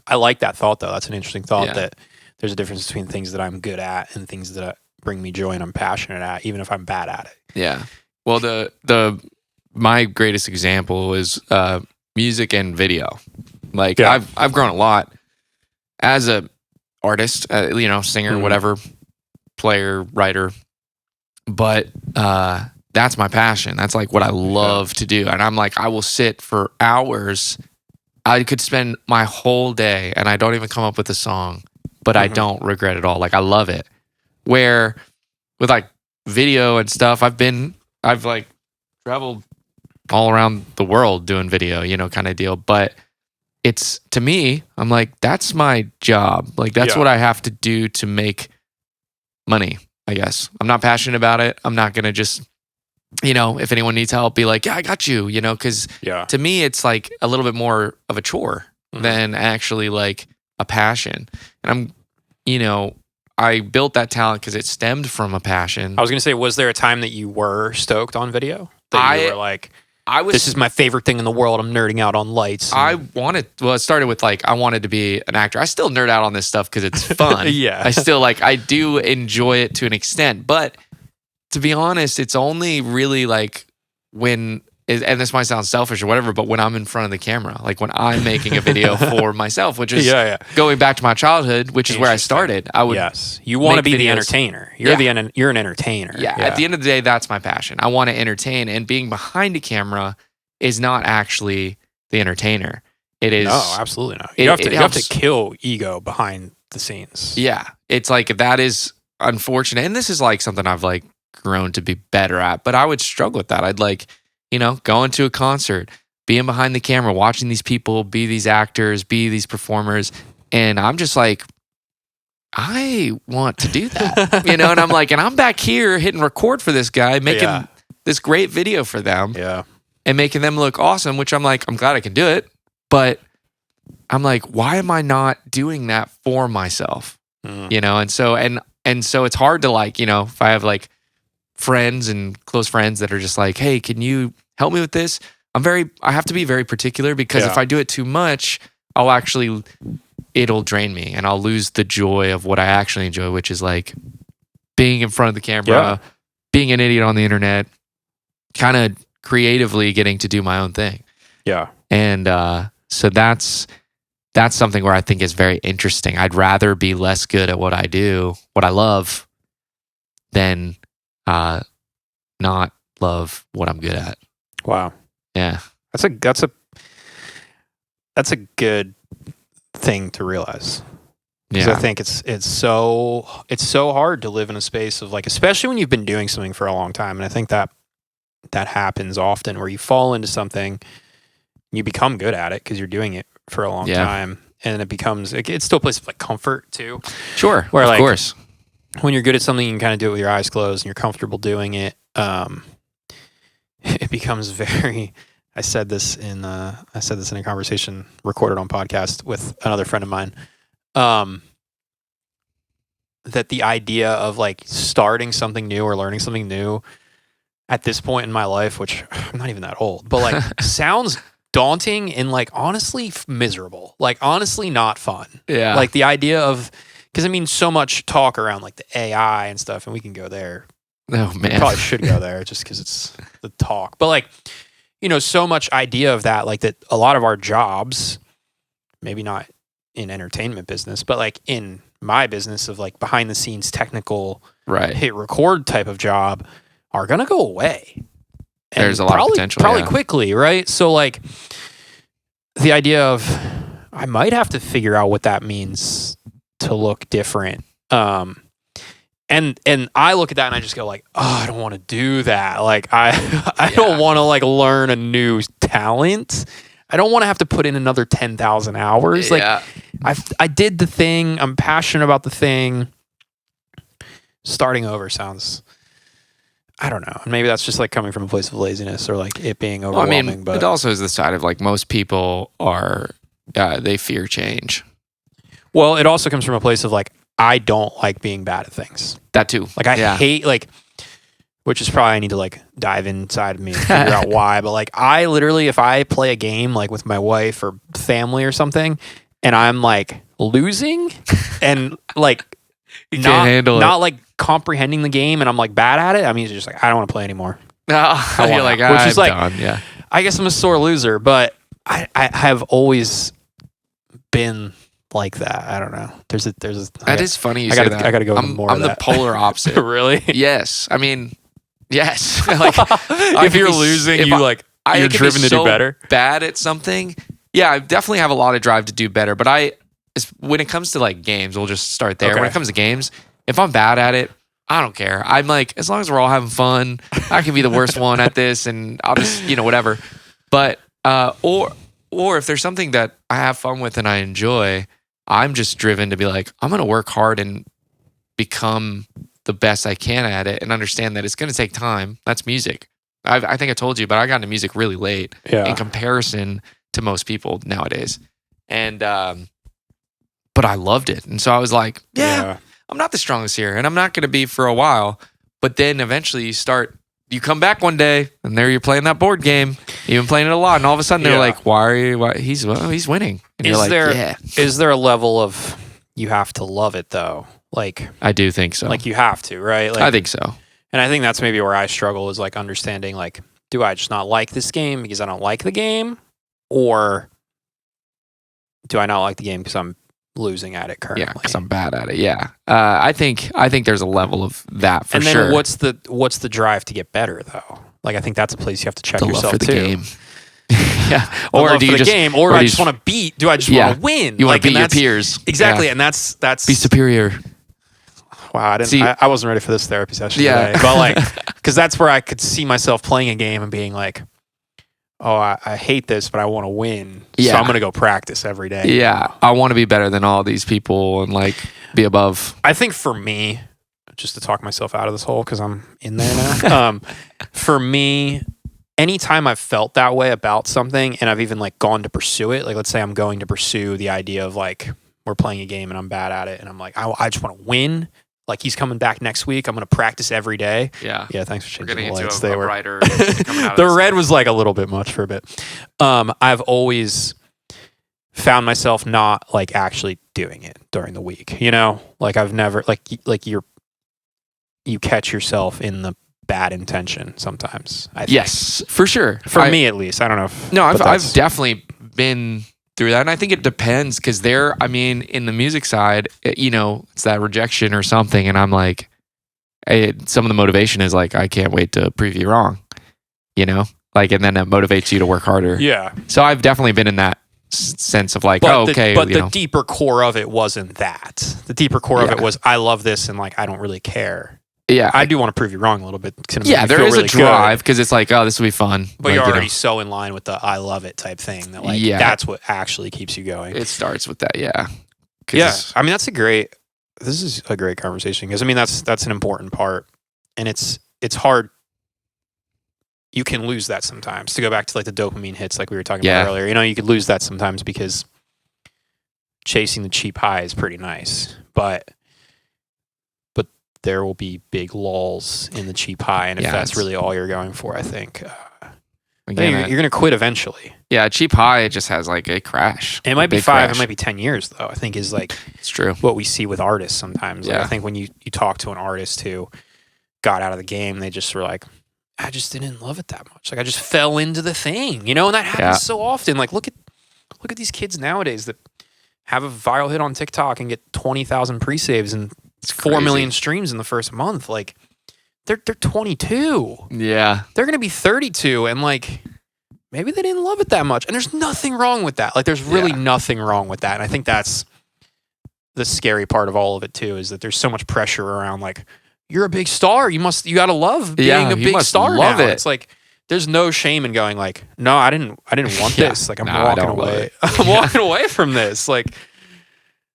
I like that thought though. That's an interesting thought, Yeah. that there's a difference between things that I'm good at and things that bring me joy and I'm passionate at, even if I'm bad at it. Yeah. Well, my greatest example is music and video. Like Yeah. I've grown a lot as a artist, singer, Mhm. whatever, player, writer. But that's my passion. That's like what I love to do. And I'm like, I will sit for hours. I could spend my whole day and I don't even come up with a song, but I don't regret it all. Like I love it. Where with like video and stuff, I've like traveled all around the world doing video, kind of deal. But it's, to me, I'm like, that's my job. Like that's Yeah. what I have to do to make money, I guess. I'm not passionate about it. I'm not going to just, if anyone needs help, be like, yeah, I got you, because Yeah. to me, it's like a little bit more of a chore Mhm. than actually like a passion. And I built that talent because it stemmed from a passion. I was going to say, was there a time that you were stoked on video? That you were like, this is my favorite thing in the world. I'm nerding out on lights. It started with like, I wanted to be an actor. I still nerd out on this stuff because it's fun. Yeah. I still I do enjoy it to an extent. But to be honest, it's only really like when, and this might sound selfish or whatever, but when I'm in front of the camera, like when I'm making a video for myself, which is going back to my childhood, which is where I started. I would you want to be the entertainer. You're you're an entertainer. Yeah. At the end of the day, that's my passion. I want to entertain, and being behind a camera is not actually the entertainer. It is. No, absolutely not. You have to kill ego behind the scenes. Yeah. It's like, that is unfortunate. And this is like something I've like grown to be better at, but I would struggle with that. I'd like, going to a concert, being behind the camera, watching these people be these actors, be these performers. And I'm just like, I want to do that, and I'm like, and I'm back here hitting record for this guy, making this great video for them. Yeah. And making them look awesome, which I'm like, I'm glad I can do it. But I'm like, why am I not doing that for myself? And so it's hard to like, if I have like friends and close friends that are just like, hey, can you help me with this? I have to be very particular, because if I do it too much, it'll drain me and I'll lose the joy of what I actually enjoy, which is like being in front of the camera, being an idiot on the internet, kind of creatively getting to do my own thing. Yeah. And so that's something where I think is very interesting. I'd rather be less good at what I do, what I love, than not love what I'm good at. Wow. Yeah. That's a good thing to realize. Because I think it's so hard to live in a space of like, especially when you've been doing something for a long time. And I think that happens often, where you fall into something, you become good at it because you're doing it for a long time, and it becomes, it's still a place of like comfort too. Sure. Where of course. When you're good at something, you can kind of do it with your eyes closed and you're comfortable doing it. It becomes very, I said this in a conversation recorded on podcast with another friend of mine. That the idea of like starting something new or learning something new at this point in my life, which I'm not even that old, but like sounds daunting and like honestly miserable, like honestly not fun. Yeah. Like the idea of, because I mean, so much talk around like the AI and stuff, and we can go there. Oh man, we probably should go there just because it's the talk. But like, so much idea of that, like that a lot of our jobs, maybe not in entertainment business, but like in my business of like behind the scenes technical hit record type of job, are gonna go away. And there's a lot of potential. Probably quickly, right? So like the idea of I might have to figure out what that means to look different. And I look at that and I just go like, oh, I don't want to do that. Like I don't want to like learn a new talent. I don't want to have to put in another 10,000 hours. Like I did the thing. I'm passionate about the thing. Starting over sounds, I don't know. Maybe that's just like coming from a place of laziness or like it being overwhelming. I mean, but it also is the side of like most people are, they fear change. Well, it also comes from a place of like, I don't like being bad at things. That too. Like I hate like, which is probably I need to like dive inside of me and figure out why. But like I literally, if I play a game like with my wife or family or something, and I'm like losing and like not like comprehending the game, and I'm like bad at it, I mean, it's just like I don't want to play anymore. You're like, which is like, done. Yeah. I guess I'm a sore loser, but I have always been like that. I don't know. That is funny you say that. I gotta go into more I'm of the that. polar opposite. Really? Yes. I mean, yes. Like if you're losing, you're driven to do better. Bad at something. Yeah, I definitely have a lot of drive to do better. But when it comes to like games, we'll just start there. Okay. When it comes to games, if I'm bad at it, I don't care. I'm like, as long as we're all having fun, I can be the worst one at this, and I'll just, whatever. But or if there's something that I have fun with and I enjoy, I'm just driven to be like, I'm going to work hard and become the best I can at it, and understand that it's going to take time. That's music. I think I told you, but I got into music really late in comparison to most people nowadays. And but I loved it. And so I was like, yeah, Yeah. I'm not the strongest here, and I'm not going to be for a while. But then eventually you come back one day, and there you're playing that board game. You've been playing it a lot, and all of a sudden they're Yeah. like, why he's winning. And you're like, yeah. Is there a level of you have to love it though? Like I do think so. like you have to, right? Like, I think so. and I think that's maybe where I struggle is like understanding like, do I just not like this game because I don't like the game, or do I not like the game because I'm losing at it currently? Yeah, because I'm bad at it. Yeah, I think there's a level of that for and then sure. what's the drive to get better though? Like I think that's a place you have to check the yourself love for the too. game. Yeah, The or love do for you the just game, or do I just want to beat? Do I just want to win? You want like, to beat and your that's- peers exactly, Yeah. and that's Be superior. wow. I didn't. See- I wasn't ready for this therapy session Yeah. today, but like because that's where I could see myself playing a game and being like, oh, I hate this, but I want to win, so Yeah. I'm gonna go practice every day. Yeah, I want to be better than all these people and like be above. I think for me, just to talk myself out of this hole because I'm in there now. For me, anytime I've felt that way about something and I've even like gone to pursue it, like let's say I'm going to pursue the idea of like we're playing a game and I'm bad at it and I'm like, I just want to win. Like he's coming back next week. I'm going to practice every day. Yeah, Yeah, thanks for we're changing getting the into lights. a They were brighter. coming out of the this red thing. was like a little bit much for a bit. I've always found myself not like actually doing it during the week. You know, like I've never like you catch yourself in the bad intention sometimes. I think. Yes, for sure. For me at least. I don't know. If, No, but I've that's- definitely been through that, and I think it depends because I mean, in the music side, it's that rejection or something, and I'm like, some of the motivation is like, I can't wait to prove you wrong, like, and then it motivates you to work harder. Yeah. So I've definitely been in that sense of like, But the deeper core of it wasn't that. The deeper core of it was I love this and like I don't really care. yeah, I do want to prove you wrong a little bit. It's gonna make yeah, me there feel is really a drive good. because it's like, oh, this will be fun. But like, you're already so in line with the I love it type thing that like that's what actually keeps you going. it starts with that, yeah. 'Cause Yeah. I mean this is a great conversation because I mean that's an important part. And it's hard. You can lose that sometimes. To go back to like the dopamine hits like we were talking about earlier. You could lose that sometimes because chasing the cheap high is pretty nice. But there will be big lulls in the cheap high. And if that's really all you're going for, I think again, you're going to quit eventually. Yeah, cheap high, it just has like a crash. It might be big 5, crash. it might be 10 years though, I think is like It's true. what we see with artists sometimes. Like, Yeah. I think when you talk to an artist who got out of the game, they just were like, I just didn't love it that much. Like I just fell into the thing, and that happens so often. Like look at these kids nowadays that have a viral hit on TikTok and get 20,000 pre-saves and 4 million streams in the first month. Like they're 22. Yeah. They're gonna be 32, and like maybe they didn't love it that much. And there's nothing wrong with that. Like there's really nothing wrong with that. And I think that's the scary part of all of it too, is that there's so much pressure around like, you're a big star. You got to love being a big star love now. it. It's like there's no shame in going like, no, I didn't want this. Like I'm walking away. I'm walking away from this. Like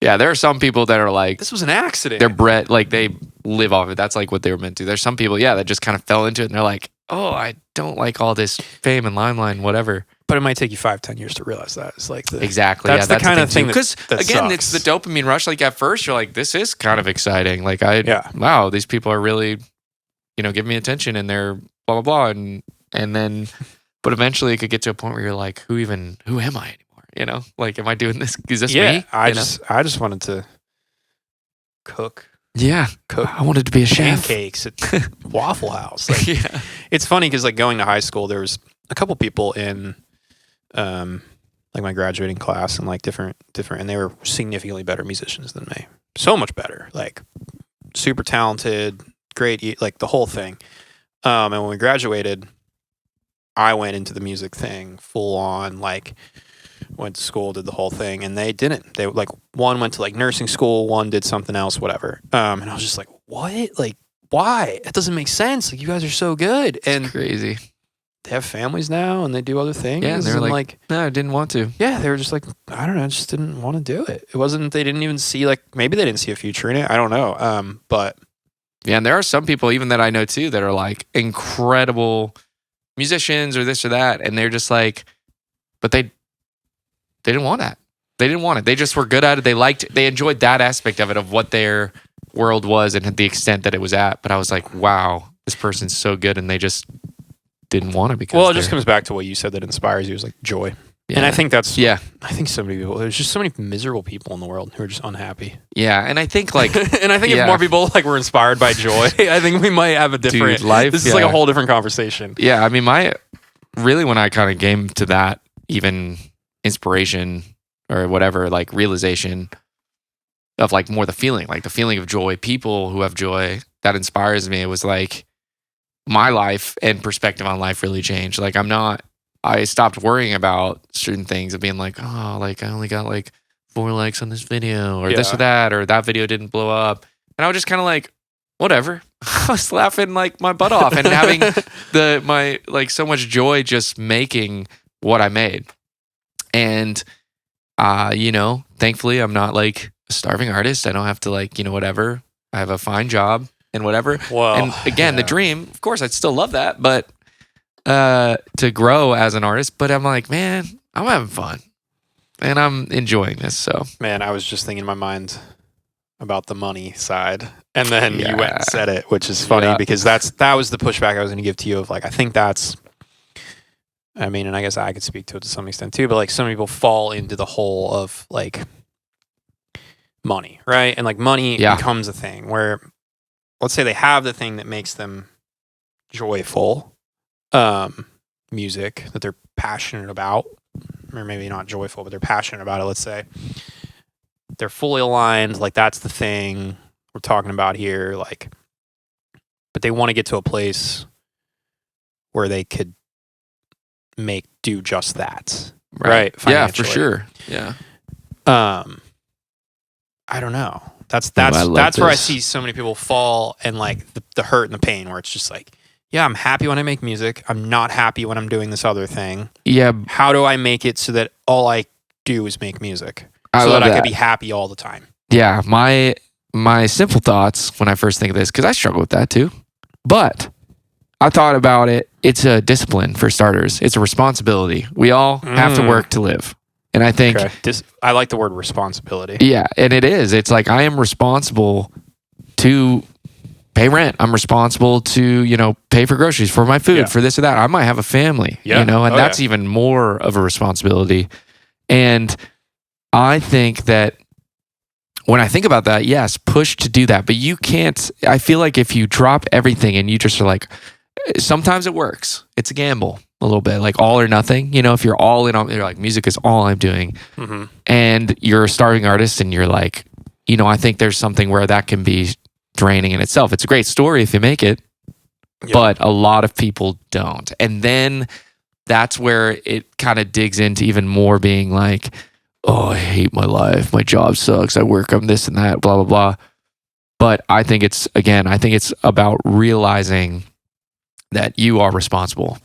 yeah, there are some people that are like, this was an accident. they're bred, like they live off it. That's like what they were meant to. There's some people, that just kind of fell into it and they're like, oh, I don't like all this fame and limelight and whatever. But it might take you 5-10 years to realize that. It's like exactly. That's the kind of thing because that again, sucks. it's the dopamine rush. Like at first, you're like, this is kind of exciting. Like wow, these people are really, giving me attention and they're blah blah blah, and then, but eventually it could get to a point where you're like, who am I anymore? Like, am I doing this? Is this me? I just wanted to cook. Yeah, I wanted to be a chef. Pancakes at Waffle House. Like, it's funny because like going to high school, there was a couple people in like my graduating class and like different and they were significantly better musicians than me. So much better. Like super talented, great, like the whole thing. And when we graduated, I went into the music thing full on, like went to school, did the whole thing, and they didn't. They like one went to like nursing school, one did something else, whatever. And I was just like, what? Like, why? It doesn't make sense. Like, you guys are so good. And it's crazy. They have families now and they do other things. Yeah, they're like, no, I didn't want to. Yeah, they were just like, I don't know, I just didn't want to do it. It wasn't, they didn't even see, like, maybe they didn't see a future in it. I don't know. But yeah, and there are some people even that I know too that are like incredible musicians or this or that, and they're just like, but they didn't want that. They didn't want it. They just were good at it. They enjoyed that aspect of it, of what their world was and the extent that it was at. But I was like, wow, this person's so good, and they just didn't want it because. Well, it just comes back to what you said that inspires you is like joy. Yeah. And I think that's, I think so many people, there's just so many miserable people in the world who are just unhappy. Yeah. And I think like, if more people like were inspired by joy, I think we might have a different life. This is like a whole different conversation. Yeah. I mean, when I kind of came to that, even inspiration or whatever, like realization of like more the feeling of joy, people who have joy, that inspires me. It was like my life and perspective on life really changed. Like I stopped worrying about certain things of being like, oh, like I only got like 4 likes on this video or this or that video didn't blow up. And I was just kind of like, whatever. I was laughing like my butt off and having my like so much joy just making what I made. And, thankfully I'm not like a starving artist. I don't have to like, whatever. I have a fine job and whatever. Well, and again, the dream, of course, I'd still love that, but to grow as an artist, but I'm like, man, I'm having fun and I'm enjoying this. So, man, I was just thinking in my mind about the money side, and then you went and said it, which is funny because that was the pushback I was going to give to you of like, I think that's, I mean, and I guess I could speak to it to some extent too, but like some people fall into the hole of like money, right? And like money becomes a thing where, let's say they have the thing that makes them joyful, music that they're passionate about, or maybe not joyful, but they're passionate about it. Let's say they're fully aligned. Like that's the thing we're talking about here. Like, but they want to get to a place where they could do just that. Right. Yeah, for sure. Yeah. I don't know. That's where I see so many people fall and like the hurt and the pain where it's just like, yeah, I'm happy when I make music. I'm not happy when I'm doing this other thing. Yeah. How do I make it so that all I do is make music? So that I can be happy all the time. Yeah. My simple thoughts when I first think of this, because I struggle with that too. But I thought about it. It's a discipline for starters. It's a responsibility. We all have to work to live. And I think... I like the word responsibility. Yeah. And it is. It's like I am responsible to pay rent. I'm responsible to, pay for groceries, for my food, for this or that. I might have a family, and that's even more of a responsibility. And I think that when I think about that, yes, push to do that. But you can't, I feel like if you drop everything and you just are like, sometimes it works. It's a gamble a little bit, like all or nothing. If you're all in on, you're like, music is all I'm doing. Mm-hmm. And you're a starving artist and you're like, I think there's something where that can be draining in itself. It's a great story if you make it, but a lot of people don't. And then that's where it kind of digs into even more being like, oh, I hate my life. My job sucks. I work on this and that, blah, blah, blah. But I think it's about realizing that you are responsible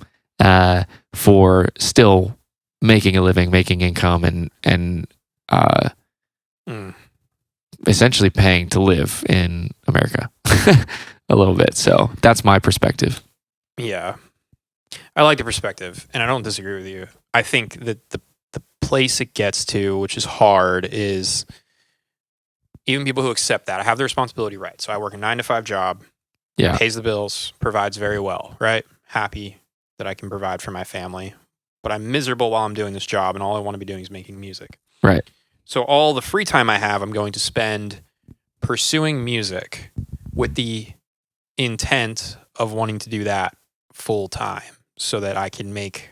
for still making a living, making income, and essentially paying to live in America a little bit. So that's my perspective. Yeah. I like the perspective, and I don't disagree with you. I think that the place it gets to, which is hard, is even people who accept that. I have the responsibility, right? So I work a 9-to-5 job, pays the bills, provides very well, right? Happy that I can provide for my family, but I'm miserable while I'm doing this job, and all I want to be doing is making music. Right. So all the free time I have, I'm going to spend pursuing music with the intent of wanting to do that full time so that I can make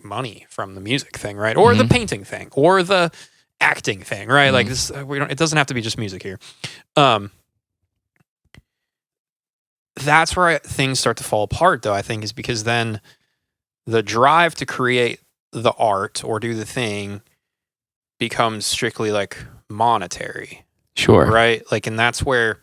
money from the music thing, right? Or the painting thing, or the acting thing, right? Like this, it doesn't have to be just music here. That's where things start to fall apart, though, I think, is because then the drive to create the art or do the thing becomes strictly like monetary. Sure. Right? Like, and that's where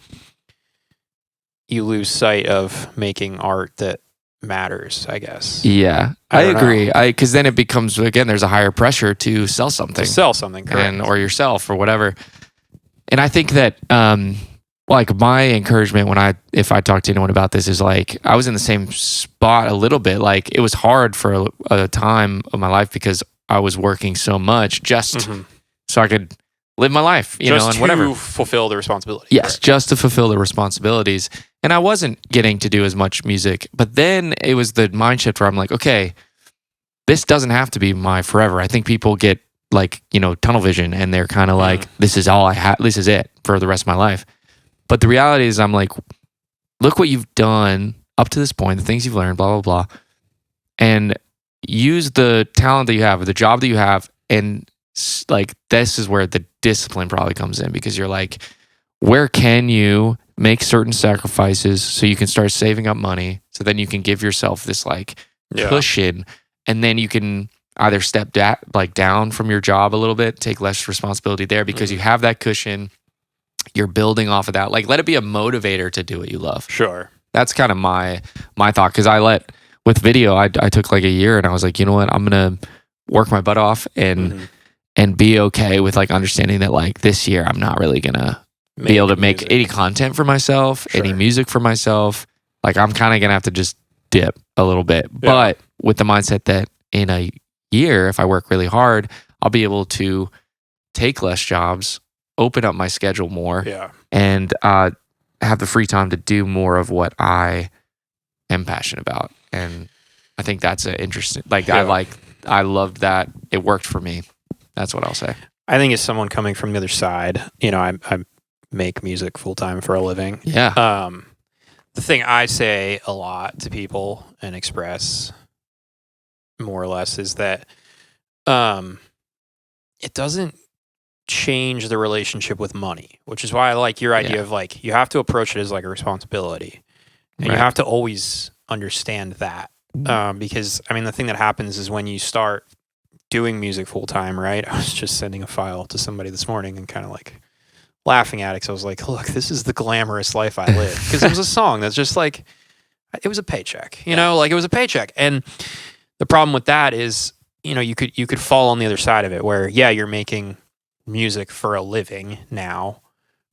you lose sight of making art that matters, I guess. Yeah, I agree. Because then it becomes, again, there's a higher pressure to sell something. Correct. Or yourself or whatever. And I think that, like my encouragement if I talk to anyone about this is like, I was in the same spot a little bit. Like it was hard for a time of my life because I was working so much just so I could live my life, you know, and whatever. Just to fulfill the responsibility. Yes, Correct. just to fulfill the responsibilities. And I wasn't getting to do as much music. But then it was the mind shift where I'm like, okay, this doesn't have to be my forever. I think people get like, you know, tunnel vision and they're kind of like, this is all I have. This is it for the rest of my life. But the reality is I'm like, look what you've done up to this point, the things you've learned, blah, blah, blah. And use the talent that you have, or the job that you have. And like, this is where the discipline probably comes in, because you're like, where can you make certain sacrifices so you can start saving up money, so then you can give yourself this like cushion, and then you can either step down from your job a little bit, take less responsibility there because you have that cushion. You're building off of that. Like, let it be a motivator to do what you love. Sure. That's kind of my thought, because with video, I took like a year and I was like, you know what, I'm gonna work my butt off and be okay with like understanding that like this year I'm not really gonna be able to make any content for myself, any music for myself. Like, I'm kind of gonna have to just dip a little bit, but with the mindset that in a year, if I work really hard, I'll be able to take less jobs, open up my schedule more, and have the free time to do more of what I am passionate about. And I think that's an interesting, like, I loved that. It worked for me. That's what I'll say. I think as someone coming from the other side, you know, I make music full time for a living. Yeah. The thing I say a lot to people and express more or less is that it doesn't change the relationship with money, which is why I like your idea of like, you have to approach it as like a responsibility, and you have to always understand that. Because I mean, the thing that happens is when you start doing music full time, right? I was just sending a file to somebody this morning and kind of like laughing at it, because I was like, look, this is the glamorous life I live. Because it was a song that's just like, it was a paycheck, you know, like it was a paycheck. And the problem with that is, you know, you could fall on the other side of it where, you're making music for a living now,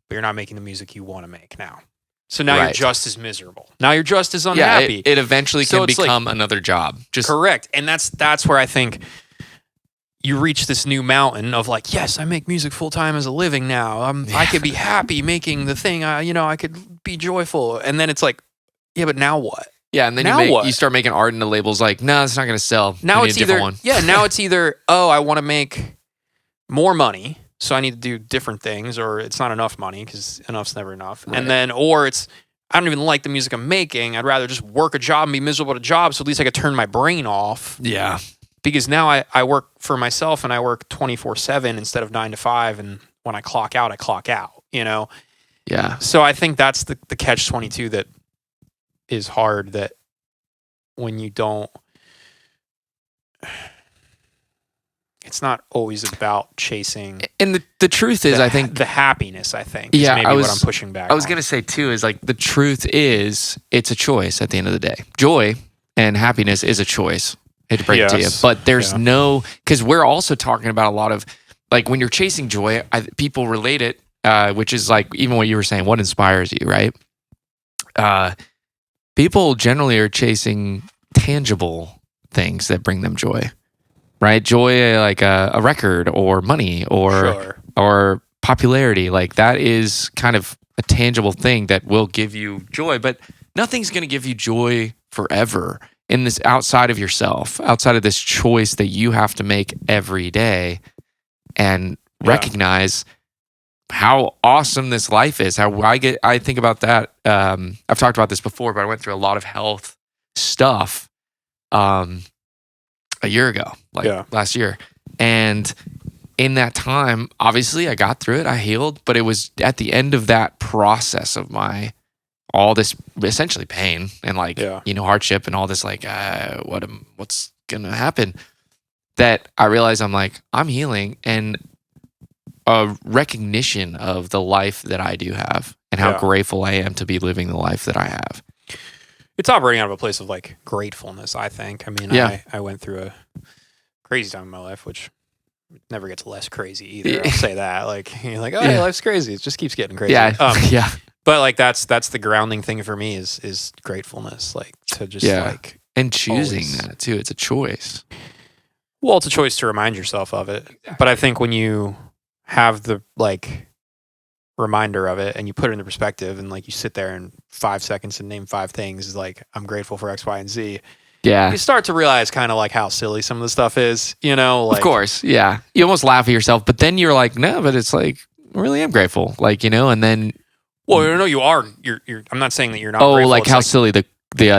but you're not making the music you want to make now. So now you're just as miserable. Now you're just as unhappy. Yeah, it eventually can become another job. Correct. And that's where I think you reach this new mountain of like, yes, I make music full time as a living now. I could be happy making the thing. I could be joyful. And then it's like, yeah, but now what? Yeah, and then you start making art, and the label's like, no, it's not going to sell. Now it's either now it's either, oh, I want to make more money, so I need to do different things, or it's not enough money because enough's never enough. Right. And then, or it's, I don't even like the music I'm making. I'd rather just work a job and be miserable at a job, so at least I could turn my brain off. Yeah. Because now I work for myself, and I work 24/7 instead of 9 to 5. And when I clock out, you know? Yeah. So I think that's the catch-22 that is hard, that when you don't, it's not always about chasing. And the truth is, I think the happiness, is maybe what I'm pushing back. I was going to say too, is like, the truth is it's a choice at the end of the day. Joy and happiness is a choice. I hate to break it to you, but there's because we're also talking about a lot of, like, when you're chasing joy, people relate it, which is like, even what you were saying, what inspires you, right? People generally are chasing tangible things that bring them joy, right? Joy, like a record or money or popularity. Like, that is kind of a tangible thing that will give you joy, but nothing's going to give you joy forever in this, outside of yourself, outside of this choice that you have to make every day, and recognize how awesome this life is. How I think about that. I've talked about this before, but I went through a lot of health stuff a year ago, last year. And in that time, obviously I got through it, I healed, but it was at the end of that process of all this essentially pain and hardship and all this, like, what's going to happen, that I realized I'm healing, and a recognition of the life that I do have and how grateful I am to be living the life that I have. It's operating out of a place of like gratefulness, I think. I mean, I went through a crazy time in my life, which never gets less crazy either. I'll say that. Like, you're like, oh, yeah, life's crazy. It just keeps getting crazy. Yeah. But like, that's the grounding thing for me is gratefulness. Like, to just and choosing that too. It's a choice. Well, it's a choice to remind yourself of it. Exactly. But I think when you have the like reminder of it and you put it into perspective and like you sit there in 5 seconds and name 5 things like I'm grateful for X, Y, and Z, Yeah. you start to realize kind of like how silly some of the stuff is, you know? Like, Of course. Yeah. You almost laugh at yourself, but then you're like, no, but it's like, I really am grateful. Like, you know, and then. Well, no, you are. You're. I'm not saying that you're not. Oh, grateful. like It's how silly the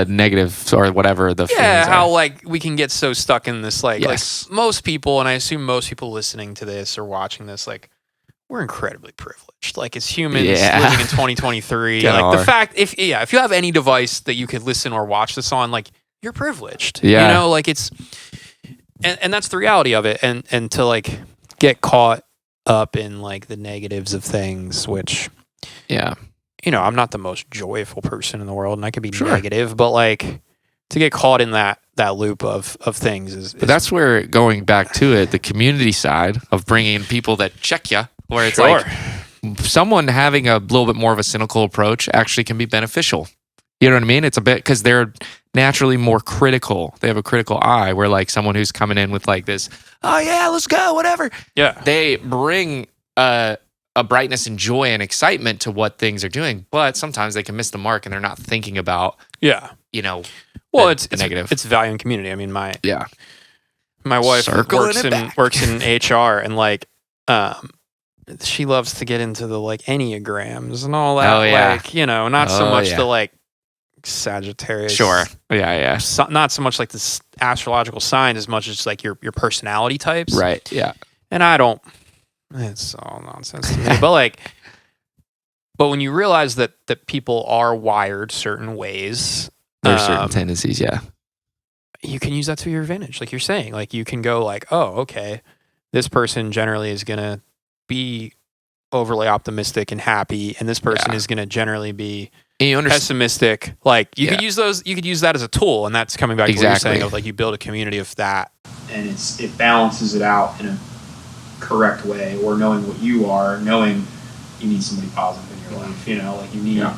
negative or whatever the yeah, feelings how are. like we can get so stuck in this Yes. like most people, and I assume most people listening to this or watching this, like we're incredibly privileged. Like as humans Yeah. living in 2023, Kinda like the are. fact if you have any device that you could listen or watch this on, like you're privileged. Yeah. You know, like it's and that's the reality of it. And to like get caught up in like the negatives of things, which Yeah. you know, I'm not the most joyful person in the world and I could be Sure. negative, but like to get caught in that loop of things is But that's where going back to it, the community side of bringing in people that check you, where it's Sure. like someone having a little bit more of a cynical approach actually can be beneficial. You know what I mean? It's a bit because they're naturally more critical. They have a critical eye where like someone who's coming in with like this, oh yeah, let's go, whatever. yeah. They bring a brightness and joy and excitement to what things are doing, but sometimes they can miss the mark and they're not thinking about, Yeah. you know, Well, the it's negative. It's value and community. I mean, my Yeah. wife Circling it back. works in HR and like she loves to get into the like enneagrams and all that. Oh, yeah. Like, you know, not so Oh, much yeah. the like Sagittarius. Sure. Yeah. Not so much like the astrological signs as much as like your personality types. Right. Yeah. And I don't. It's all nonsense to me. But when you realize that people are wired certain ways, There's certain tendencies. Yeah. you can use that to your advantage. Like you're saying, like you can go like, oh, okay, this person generally is gonna be overly optimistic and happy, and this person Yeah. is gonna generally be And you understand. pessimistic. Like you Yeah. could use those. You could use that as a tool, and that's coming back to what you're Exactly. saying of like you build a community of that. And it balances it out in a correct way, or knowing what you are, knowing you need somebody positive in your life, you know, like you need, Yeah.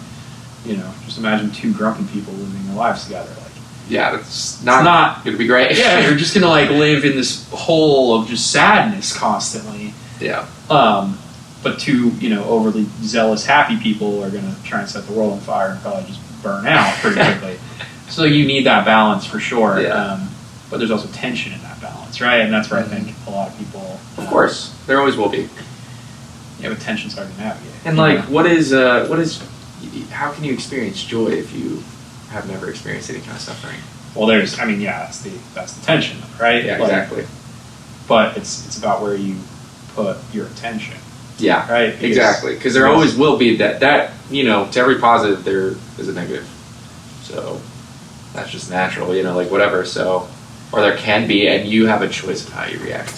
you know, just imagine 2 grumpy people living their lives together, like Yeah. It's it's not, It'd be great. yeah, you're just gonna like live in this hole of just sadness constantly. Yeah. But 2, you know, overly zealous, happy people are gonna try and set the world on fire and probably just burn out pretty quickly. So you need that balance for sure. Yeah. But there's also tension in that balance, right? And that's where I think a lot of people. Of course, there always will be. Yeah, but tension's hard to navigate. And like, what is? How can you experience joy if you have never experienced any kind of suffering? Well, there's, I mean, yeah, that's the tension, right? Yeah. Like, Exactly. But it's about where you put your attention, Yeah. right? Because- Exactly. Because there always will be that you know, to every positive there is a negative. So that's just natural, you know, like whatever. So, or there can be, and you have a choice of how you react.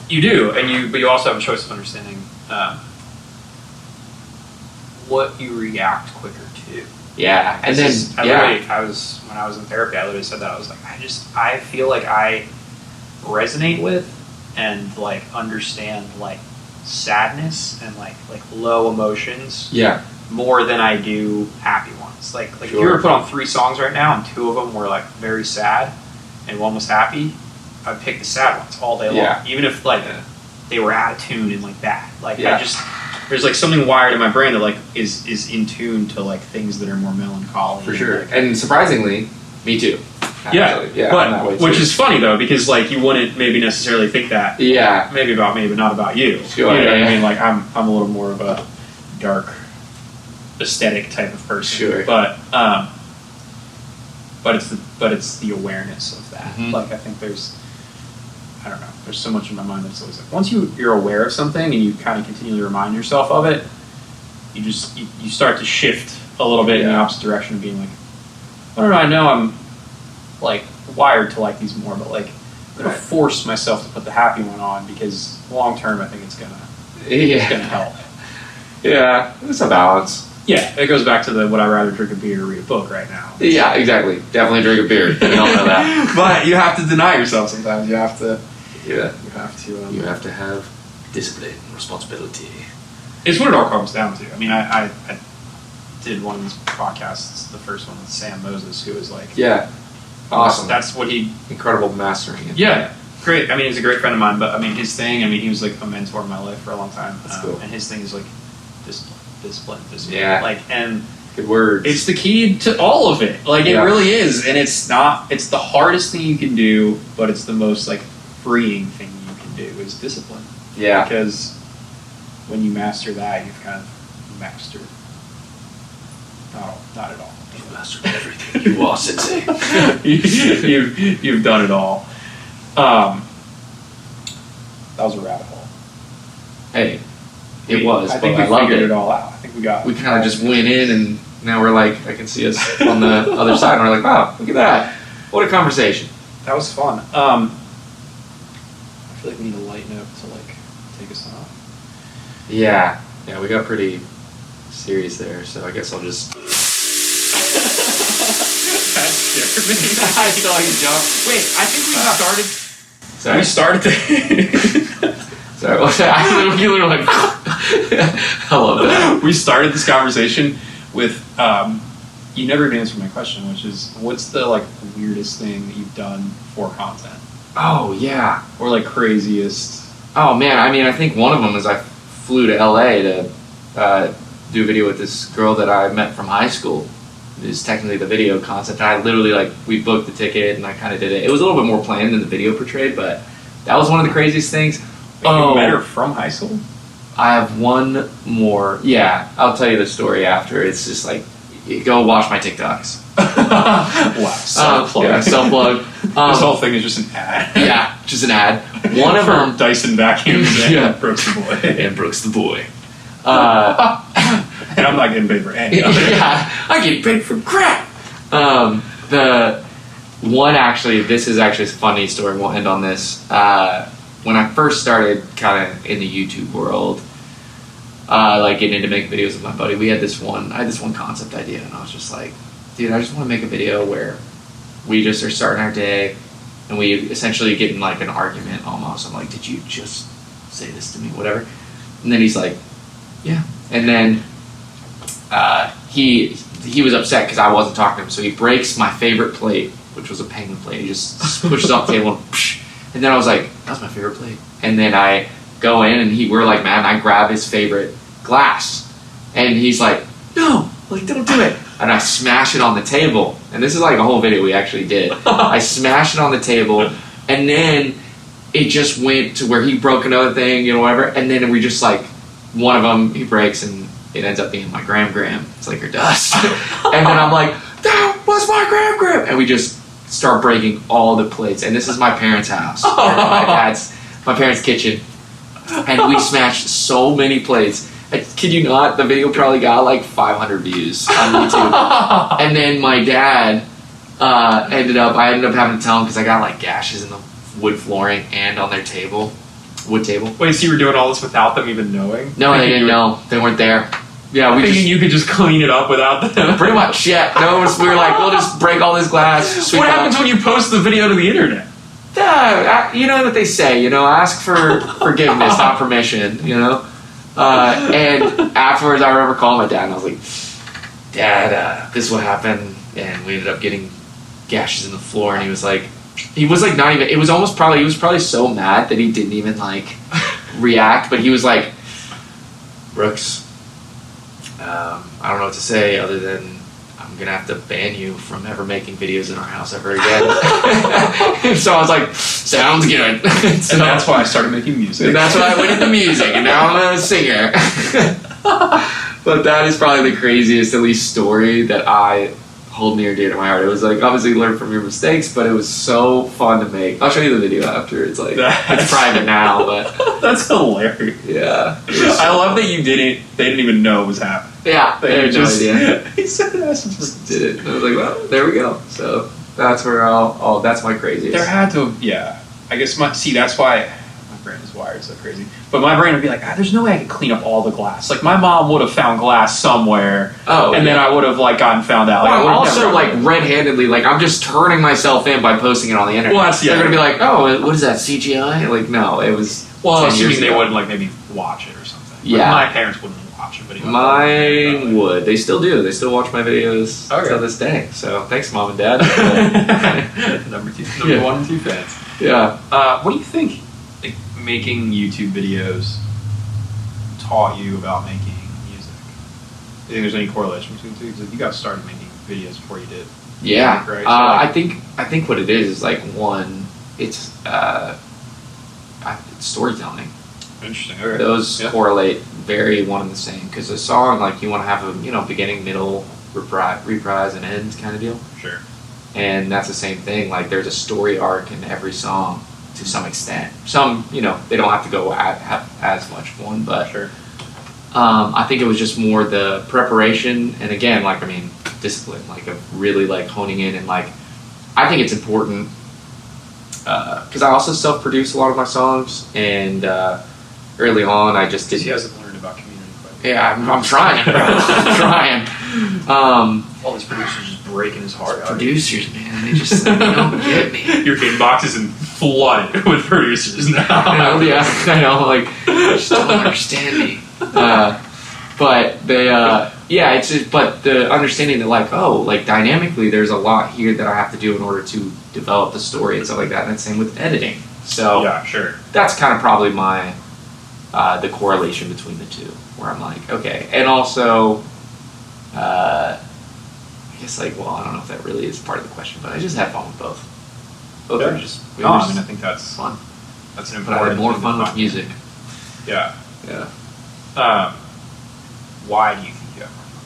You do, but you also have a choice of understanding what you react quicker to. Yeah. And then when I was in therapy, I literally said that. I was like, I feel like I resonate with and like understand like sadness and like low emotions Yeah. more than I do happy ones. Like if you Sure. were to put on 3 songs right now and 2 of them were like very sad and 1 was happy, I'd pick the sad ones all day long. Yeah. Even if like Yeah. they were out of tune and like bad. Like Yeah. there's like something wired in my brain that like is in tune to like things that are more melancholy. For and, sure. like- And surprisingly, me too. yeah. Actually. Yeah. I'm that way But which too. is funny though, because like you wouldn't maybe necessarily think that Yeah. maybe about me, but not about you. Sure, You know what yeah. I mean? Like I'm a little more of a dark aesthetic type of person. Sure. But it's the awareness of that. Mhm. Like I think there's so much in my mind that's always like once you're aware of something and you kind of continually remind yourself of it, you start to shift a little bit in the Yeah. opposite direction of being like, I don't know, I know I'm like wired to like these more, but like I'm gonna Right. force myself to put the happy one on because long term I think it's gonna Yeah. help. Yeah. It's a balance. Yeah, it goes back to the would I rather drink a beer or read a book right now. Yeah, exactly. Definitely drink a beer. We all know that. But you have to deny yourself sometimes. You have to. Yeah. You have to. You have to have discipline, responsibility. It's what it all comes down to. I mean, I did one of these podcasts, the first one with Sam Moses, who was like, Yeah. Awesome. That's what he. Incredible mastering it. Yeah, great. I mean, he's a great friend of mine, but I mean, his thing. I mean, he was like a mentor in my life for a long time. That's cool. And his thing is like discipline. Yeah. Like, and Good words. it's the key to all of it. Like, it really is. And it's not. It's the hardest thing you can do, but it's the most like freeing thing you can do is discipline. Yeah. Because when you master that, you've kind of mastered. No, not at all. You've mastered everything. You are sensei. You've done it all. That was a rabbit hole. Hey, it was. I think but we I loved figured it. it all out. I think we got. We kind of just went in, and now we're like, I can see us on the other side, and we're like, wow, look at that! What a conversation. That was fun. I feel like we need a light note to like take us off. Yeah, we got pretty serious there, so I guess I'll just. That scared me. I saw you jump. Wait, I think we started. Sorry. We started. Sorry, what's that? You literally like. I love that. We started this conversation with. You never even answered my question, which is, what's the like weirdest thing that you've done for content, Oh yeah. or like craziest? Oh man, I mean, I think one of them is I flew to LA to do a video with this girl that I met from high school. It is technically the video concept. And I literally we booked the ticket and I kind of did it. It was a little bit more planned than the video portrayed, but that was one of the craziest things. You met her from high school? I have one more. Yeah, I'll tell you the story after. It's just like, go watch my TikToks. Wow, self-plug. Yeah, self-plug. This whole thing is just an ad. Yeah, just an ad. One of For them. Dyson vacuums and Yeah. Brooks the Boy. And Brooks the Boy. And I'm not getting paid for any of it. Yeah, I get paid for crap. The one actually, this is actually a funny story. We'll end on this. When I first started kind of in the YouTube world, like getting into making videos with my buddy, I had this one concept idea, and I was just like, dude, I just want to make a video where we just are starting our day, and we essentially get in like an argument almost. I'm like, did you just say this to me, whatever? And then he's like, yeah. And then he was upset because I wasn't talking to him, so he breaks my favorite plate, which was a penguin plate. He just pushes it off the table, and then I was like, that's my favorite plate. And then I go in, and we're like mad, and I grab his favorite glass, and he's like, no, like don't do it. And I smash it on the table, and this is like a whole video we actually did. I smashed it on the table, and then it just went to where he broke another thing, whatever, and then we just like, one of them he breaks, and it ends up being my gram. It's like her dust. And then I'm like, that was my gram. And we just start breaking all the plates. And this is my parents' house. My parents' kitchen. And we smashed so many plates. I kid you not, the video probably got like 500 views on YouTube. And then my dad I ended up having to tell him because I got like gashes in the wood flooring and on their wood table. Wait, so you were doing all this without them even knowing? No, they didn't know. They weren't there. Yeah, you could just clean it up without them. Pretty much, yeah. No, we were like, we'll just break all this glass. What happens when you post the video to the internet? You know what they say, ask for forgiveness, not permission, And afterwards, I remember calling my dad, and I was like, Dad, this is what happened, and we ended up getting gashes in the floor, and he was like not even, it was almost probably, he was probably so mad that he didn't even like react, but he was like, Brooks, I don't know what to say other than I'm gonna have to ban you from ever making videos in our house ever again. So I was like, sounds good. So, and that's why I started making music. And that's why I went into music, and now I'm a singer. But that is probably the craziest, at least, story that I hold near and dear to my heart. It was like, obviously learn from your mistakes, but it was so fun to make. I'll show you the video after. It's like, it's private now, but that's hilarious. Yeah. I love that they didn't even know it was happening. Yeah, they had no idea. He said just did it. And I was like, well, there we go. So that's where that's my craziest. There had to, yeah. I guess that's why my brain is wired so crazy. But my brain would be like, there's no way I could clean up all the glass. Like, my mom would have found glass somewhere. Oh, and then I would have like gotten found out. Well, I'm also like red-handedly, like I'm just turning myself in by posting it on the internet. Well, they're gonna be like, oh, what is that, CGI? Like, no, it was. Well, assuming they wouldn't like maybe watch it or something. Yeah, my parents wouldn't watch a video. Mine would. They still do. They still watch my videos to this day. So thanks, Mom and Dad. Number 1 and 2 fans. Yeah. What do you think, like, making YouTube videos taught you about making music? Do you think there's any correlation between the two? Because you got started making videos before you did. Yeah. Music, right? So, like, I think what it is like, one, it's storytelling. interesting. Okay. Those Yeah. correlate very one and the same, because a song, like, you want to have a beginning, middle, reprise, and end kind of deal. Sure. And that's the same thing. Like, there's a story arc in every song to some extent. Some, they don't have to go have as much one, but Sure. I think it was just more the preparation, and again, like, discipline, like, of really, like, honing in, and, like, I think it's important because I also self-produce a lot of my songs, and early on I just did. He hasn't learned about community quite. Yeah, I'm trying, bro. I'm trying. All these producers just breaking his heart out. Producers, man, they just don't get me. Your inbox isn't flooded with producers now. Yeah, I know, like, they just don't understand me. But they, it's just, but the understanding that, like, like, dynamically, there's a lot here that I have to do in order to develop the story and stuff like that. And that's same with editing. So Yeah, sure. that's kind of probably my the correlation between the two, where I'm like, okay, and also, I guess, like, well, I don't know if that really is part of the question, but I just have fun with both. Both Yeah. are just No, I mean, I think that's fun. That's an But I important had more thing to fun with find. music. Yeah. Yeah. Why do you think you have more fun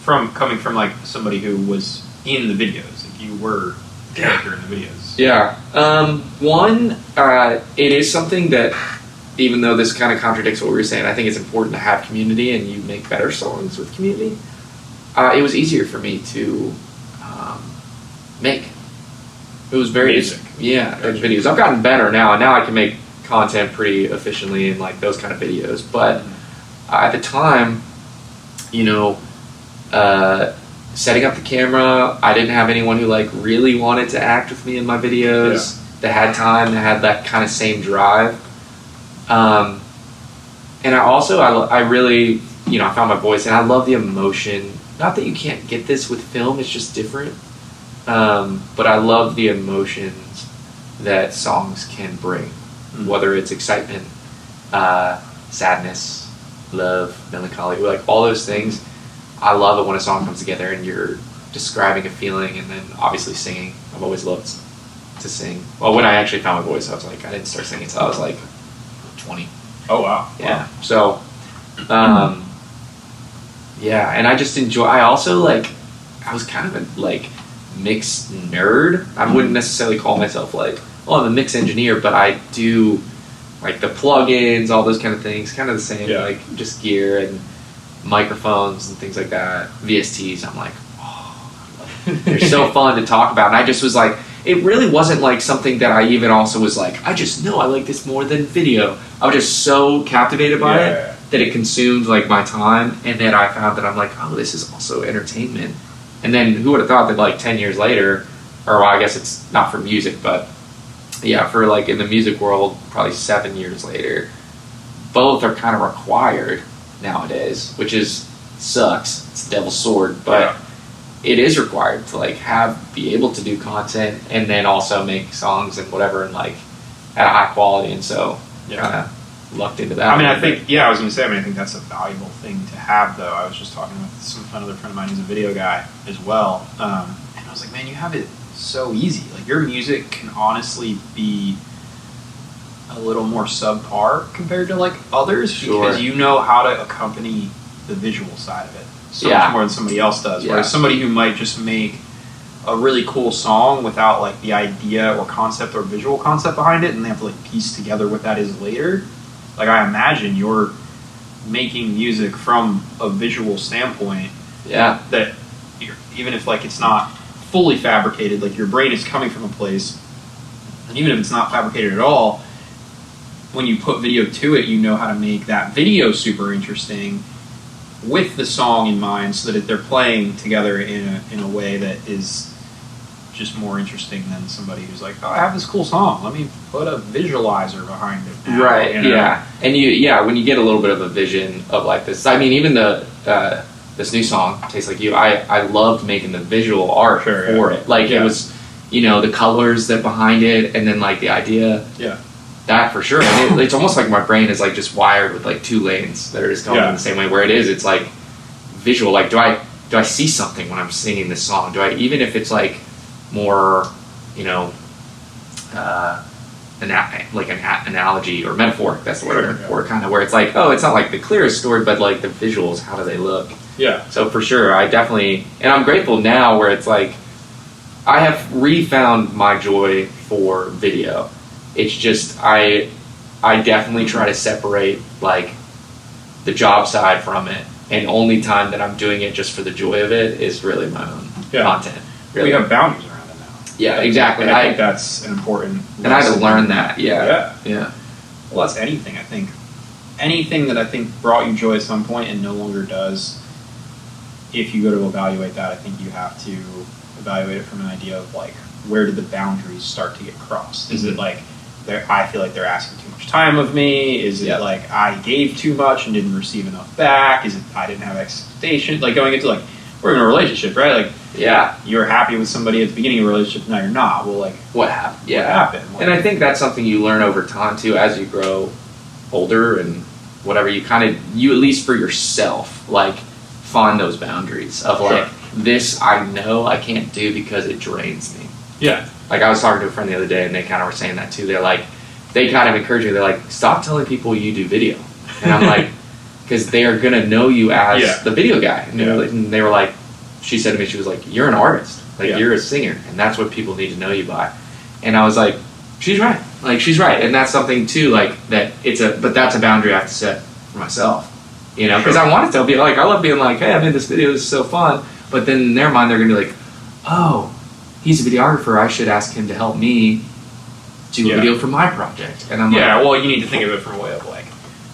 with music? Coming from, like, somebody who was in the videos, like, you were the character in the videos. Yeah. One, it is something that, even though this kind of contradicts what we were saying, I think it's important to have community, and you make better songs with community. It was easier for me to make. It was very Music. Yeah, Gotcha. videos. I've gotten better now, and now I can make content pretty efficiently in, like, those kind of videos. But at the time, setting up the camera, I didn't have anyone who, like, really wanted to act with me in my videos. That had time, that had that kind of same drive. And I also, I really, I found my voice, and I love the emotion. Not that you can't get this with film, it's just different. But I love the emotions that songs can bring, whether it's excitement, sadness, love, melancholy, like, all those things. I love it when a song comes together and you're describing a feeling, and then obviously singing. I've always loved to sing. Well, when I actually found my voice, I was like, I didn't start singing until I was like 20. Oh, wow. Yeah. So, yeah, and I just enjoy. I also, like, I was kind of a, like, mix nerd. I wouldn't necessarily call myself, like, I'm a mix engineer, but I do, like, the plugins, all those kind of things, kind of the same, like, just gear and microphones and things like that. VSTs, I'm like, they're so fun to talk about. And I just was like, it really wasn't, like, something that I even also was like, I just know I like this more than video. I was just so captivated by it that it consumed, like, my time, and then I found that I'm like, this is also entertainment. And then who would have thought that, like, 10 years later, or, well, I guess it's not for music, but yeah, for, like, in the music world, probably 7 years later, both are kind of required nowadays, which sucks. It's the devil's sword, but it is required to, like, be able to do content and then also make songs and whatever, and, like, at a high quality. And so kind of lucked into that. I mean, I think, I was going to say, I think that's a valuable thing to have, though. I was just talking with another friend of mine who's a video guy as well, and I was like, man, you have it so easy. Like, your music can honestly be a little more subpar compared to, like, others, because you know how to accompany the visual side of it so much more than somebody else does. Whereas somebody who might just make a really cool song without, like, the idea or concept or visual concept behind it, and they have to, like, piece together what that is later. Like, I imagine you're making music from a visual standpoint. Yeah. That even if, like, it's not fully fabricated, like, your brain is coming from a place, and even if it's not fabricated at all, when you put video to it, you know how to make that video super interesting with the song in mind, so that they're playing together in a way that is just more interesting than somebody who's like, I have this cool song, let me put a visualizer behind it now, right, you know? yeah. And when you get a little bit of a vision of, like, this, I mean, even this new song, Tastes Like You, I loved making the visual art for it. Like, it the colors that behind it, and then like the idea. Yeah. That for sure. And it's almost like my brain is like just wired with like two lanes that are just going in the same way. Where it is, it's like visual. Like, do I see something when I'm singing this song? Do I, even if it's like more, analogy or metaphor? That's the word I'm looking for. Kind of where it's like, oh, it's not like the clearest story, but like the visuals, how do they look? Yeah. So for sure, I definitely, and I'm grateful now where it's like, I have refound my joy for video. It's just I definitely try to separate like the job side from it, and only time that I'm doing it just for the joy of it is really my own content. Really. We have boundaries around it now. Yeah, exactly. And I think that's an important lesson. And I had to learn that. Yeah. Well, that's anything. I think anything that I think brought you joy at some point and no longer does. If you go to evaluate that, I think you have to evaluate it from an idea of like, where did the boundaries start to get crossed? Is it like, I feel like they're asking too much time of me? Is it like I gave too much and didn't receive enough back? Is it I didn't have expectations? Like going into like, we're in a relationship, right? Like, you're happy with somebody at the beginning of a relationship, now you're not. Well, like, what happened? What happened? Like, and I think that's something you learn over time too, as you grow older and whatever. You at least for yourself, like find those boundaries of like, this I know I can't do because it drains me. Yeah. Like I was talking to a friend the other day, and they kind of were saying that too. They're like, they kind of encourage me. They're like, stop telling people you do video. And I'm like, because they are gonna know you as the video guy. And they were like, she said to me, she was like, you're an artist, like you're a singer, and that's what people need to know you by. And I was like, she's right. Like she's right, and that's something too. Like that, but that's a boundary I have to set for myself. Because I want it to be like, I love being like, hey, I made this video, this is so fun. But then in their mind, they're gonna be like, oh, he's a videographer, I should ask him to help me do a video for my project. And I'm like, well, you need to think of it from a way of like,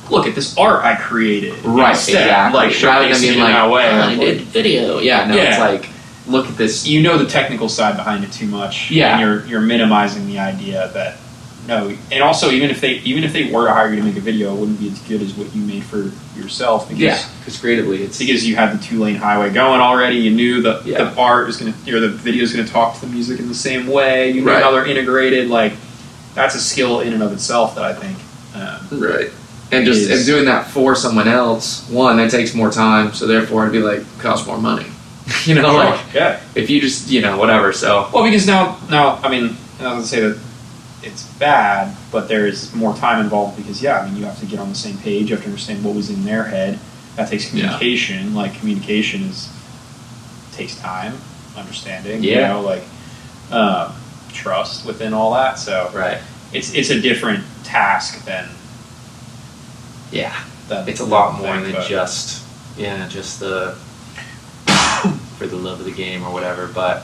look at this art I created. Right, exactly. Like, rather than being like, that way. I did video. It's like, look at this. You know the technical side behind it too much. Yeah. And you're minimizing the idea that, no, and also even if they were to hire you to make a video, it wouldn't be as good as what you made for yourself. Because creatively it's because you had the 2-lane highway going already. You knew the art is going to, or the video is going to talk to the music in the same way. You know how they're integrated. Like, that's a skill in and of itself that I think. And and doing that for someone else, one, that takes more time, so therefore it'd be like cost more money. If you just whatever. So because now I mean, I don't say that it's bad, but there's more time involved because you have to get on the same page. You have to understand what was in their head. That takes communication. Like communication takes time, understanding. Trust within all that. So it's a different task than. It's a lot more than just the for the love of the game or whatever. But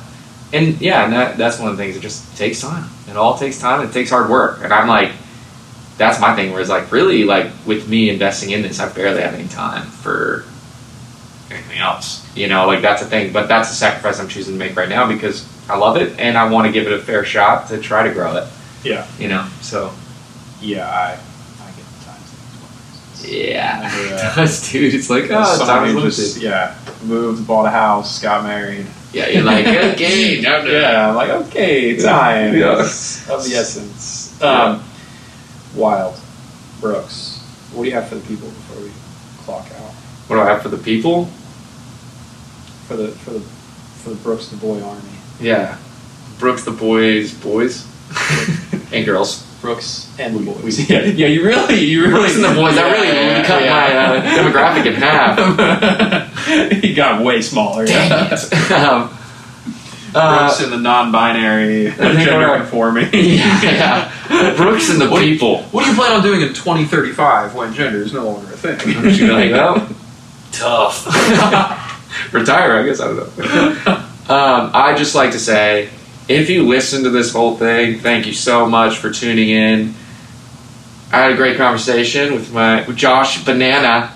that's one of the things. It just takes time. It all takes time. It takes hard work. And I'm like, that's my thing. Where it's like, really, like with me investing in this, I barely have any time for anything else. Like that's a thing. But that's a sacrifice I'm choosing to make right now because I love it and I want to give it a fair shot to try to grow it. So. I get the time things. Dude. It's like, time is limited. Moved, bought a house, got married. You're like, okay. I'm like, okay, time is of the essence. Wild. Brooks, what do you have for the people before we clock out? What do I have for the people? For the Brooks the Boy Army. Yeah. Brooks the boys and girls. Brooks and the boys. You really Brooks and the boys. That really cut my demographic in half. He got way smaller. Brooks and the non-binary, gender conforming. Brooks and the people. What do you plan on doing in 2035 when gender is no longer a thing? You're like, well, tough. Retire, I guess. I don't know. I'd just like to say, if you listen to this whole thing, thank you so much for tuning in. I had a great conversation with Josh Banana.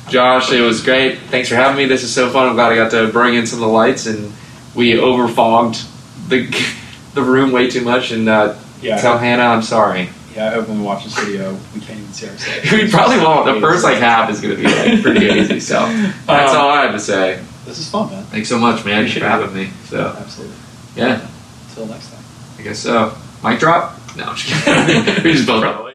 Josh, it was great. Thanks for having me. This is so fun. I'm glad I got to bring in some of the lights, and we overfogged the room way too much. And tell Hannah I'm sorry. I hope when we watch this video, we can't even see ourselves. We probably won't. The first half is going to be pretty easy. So that's all I have to say. This is fun, man. Thanks so much, man, Appreciate for it. having me. So, Absolutely. yeah, Until next time. I guess so. Mic drop? No, I'm just kidding. We just both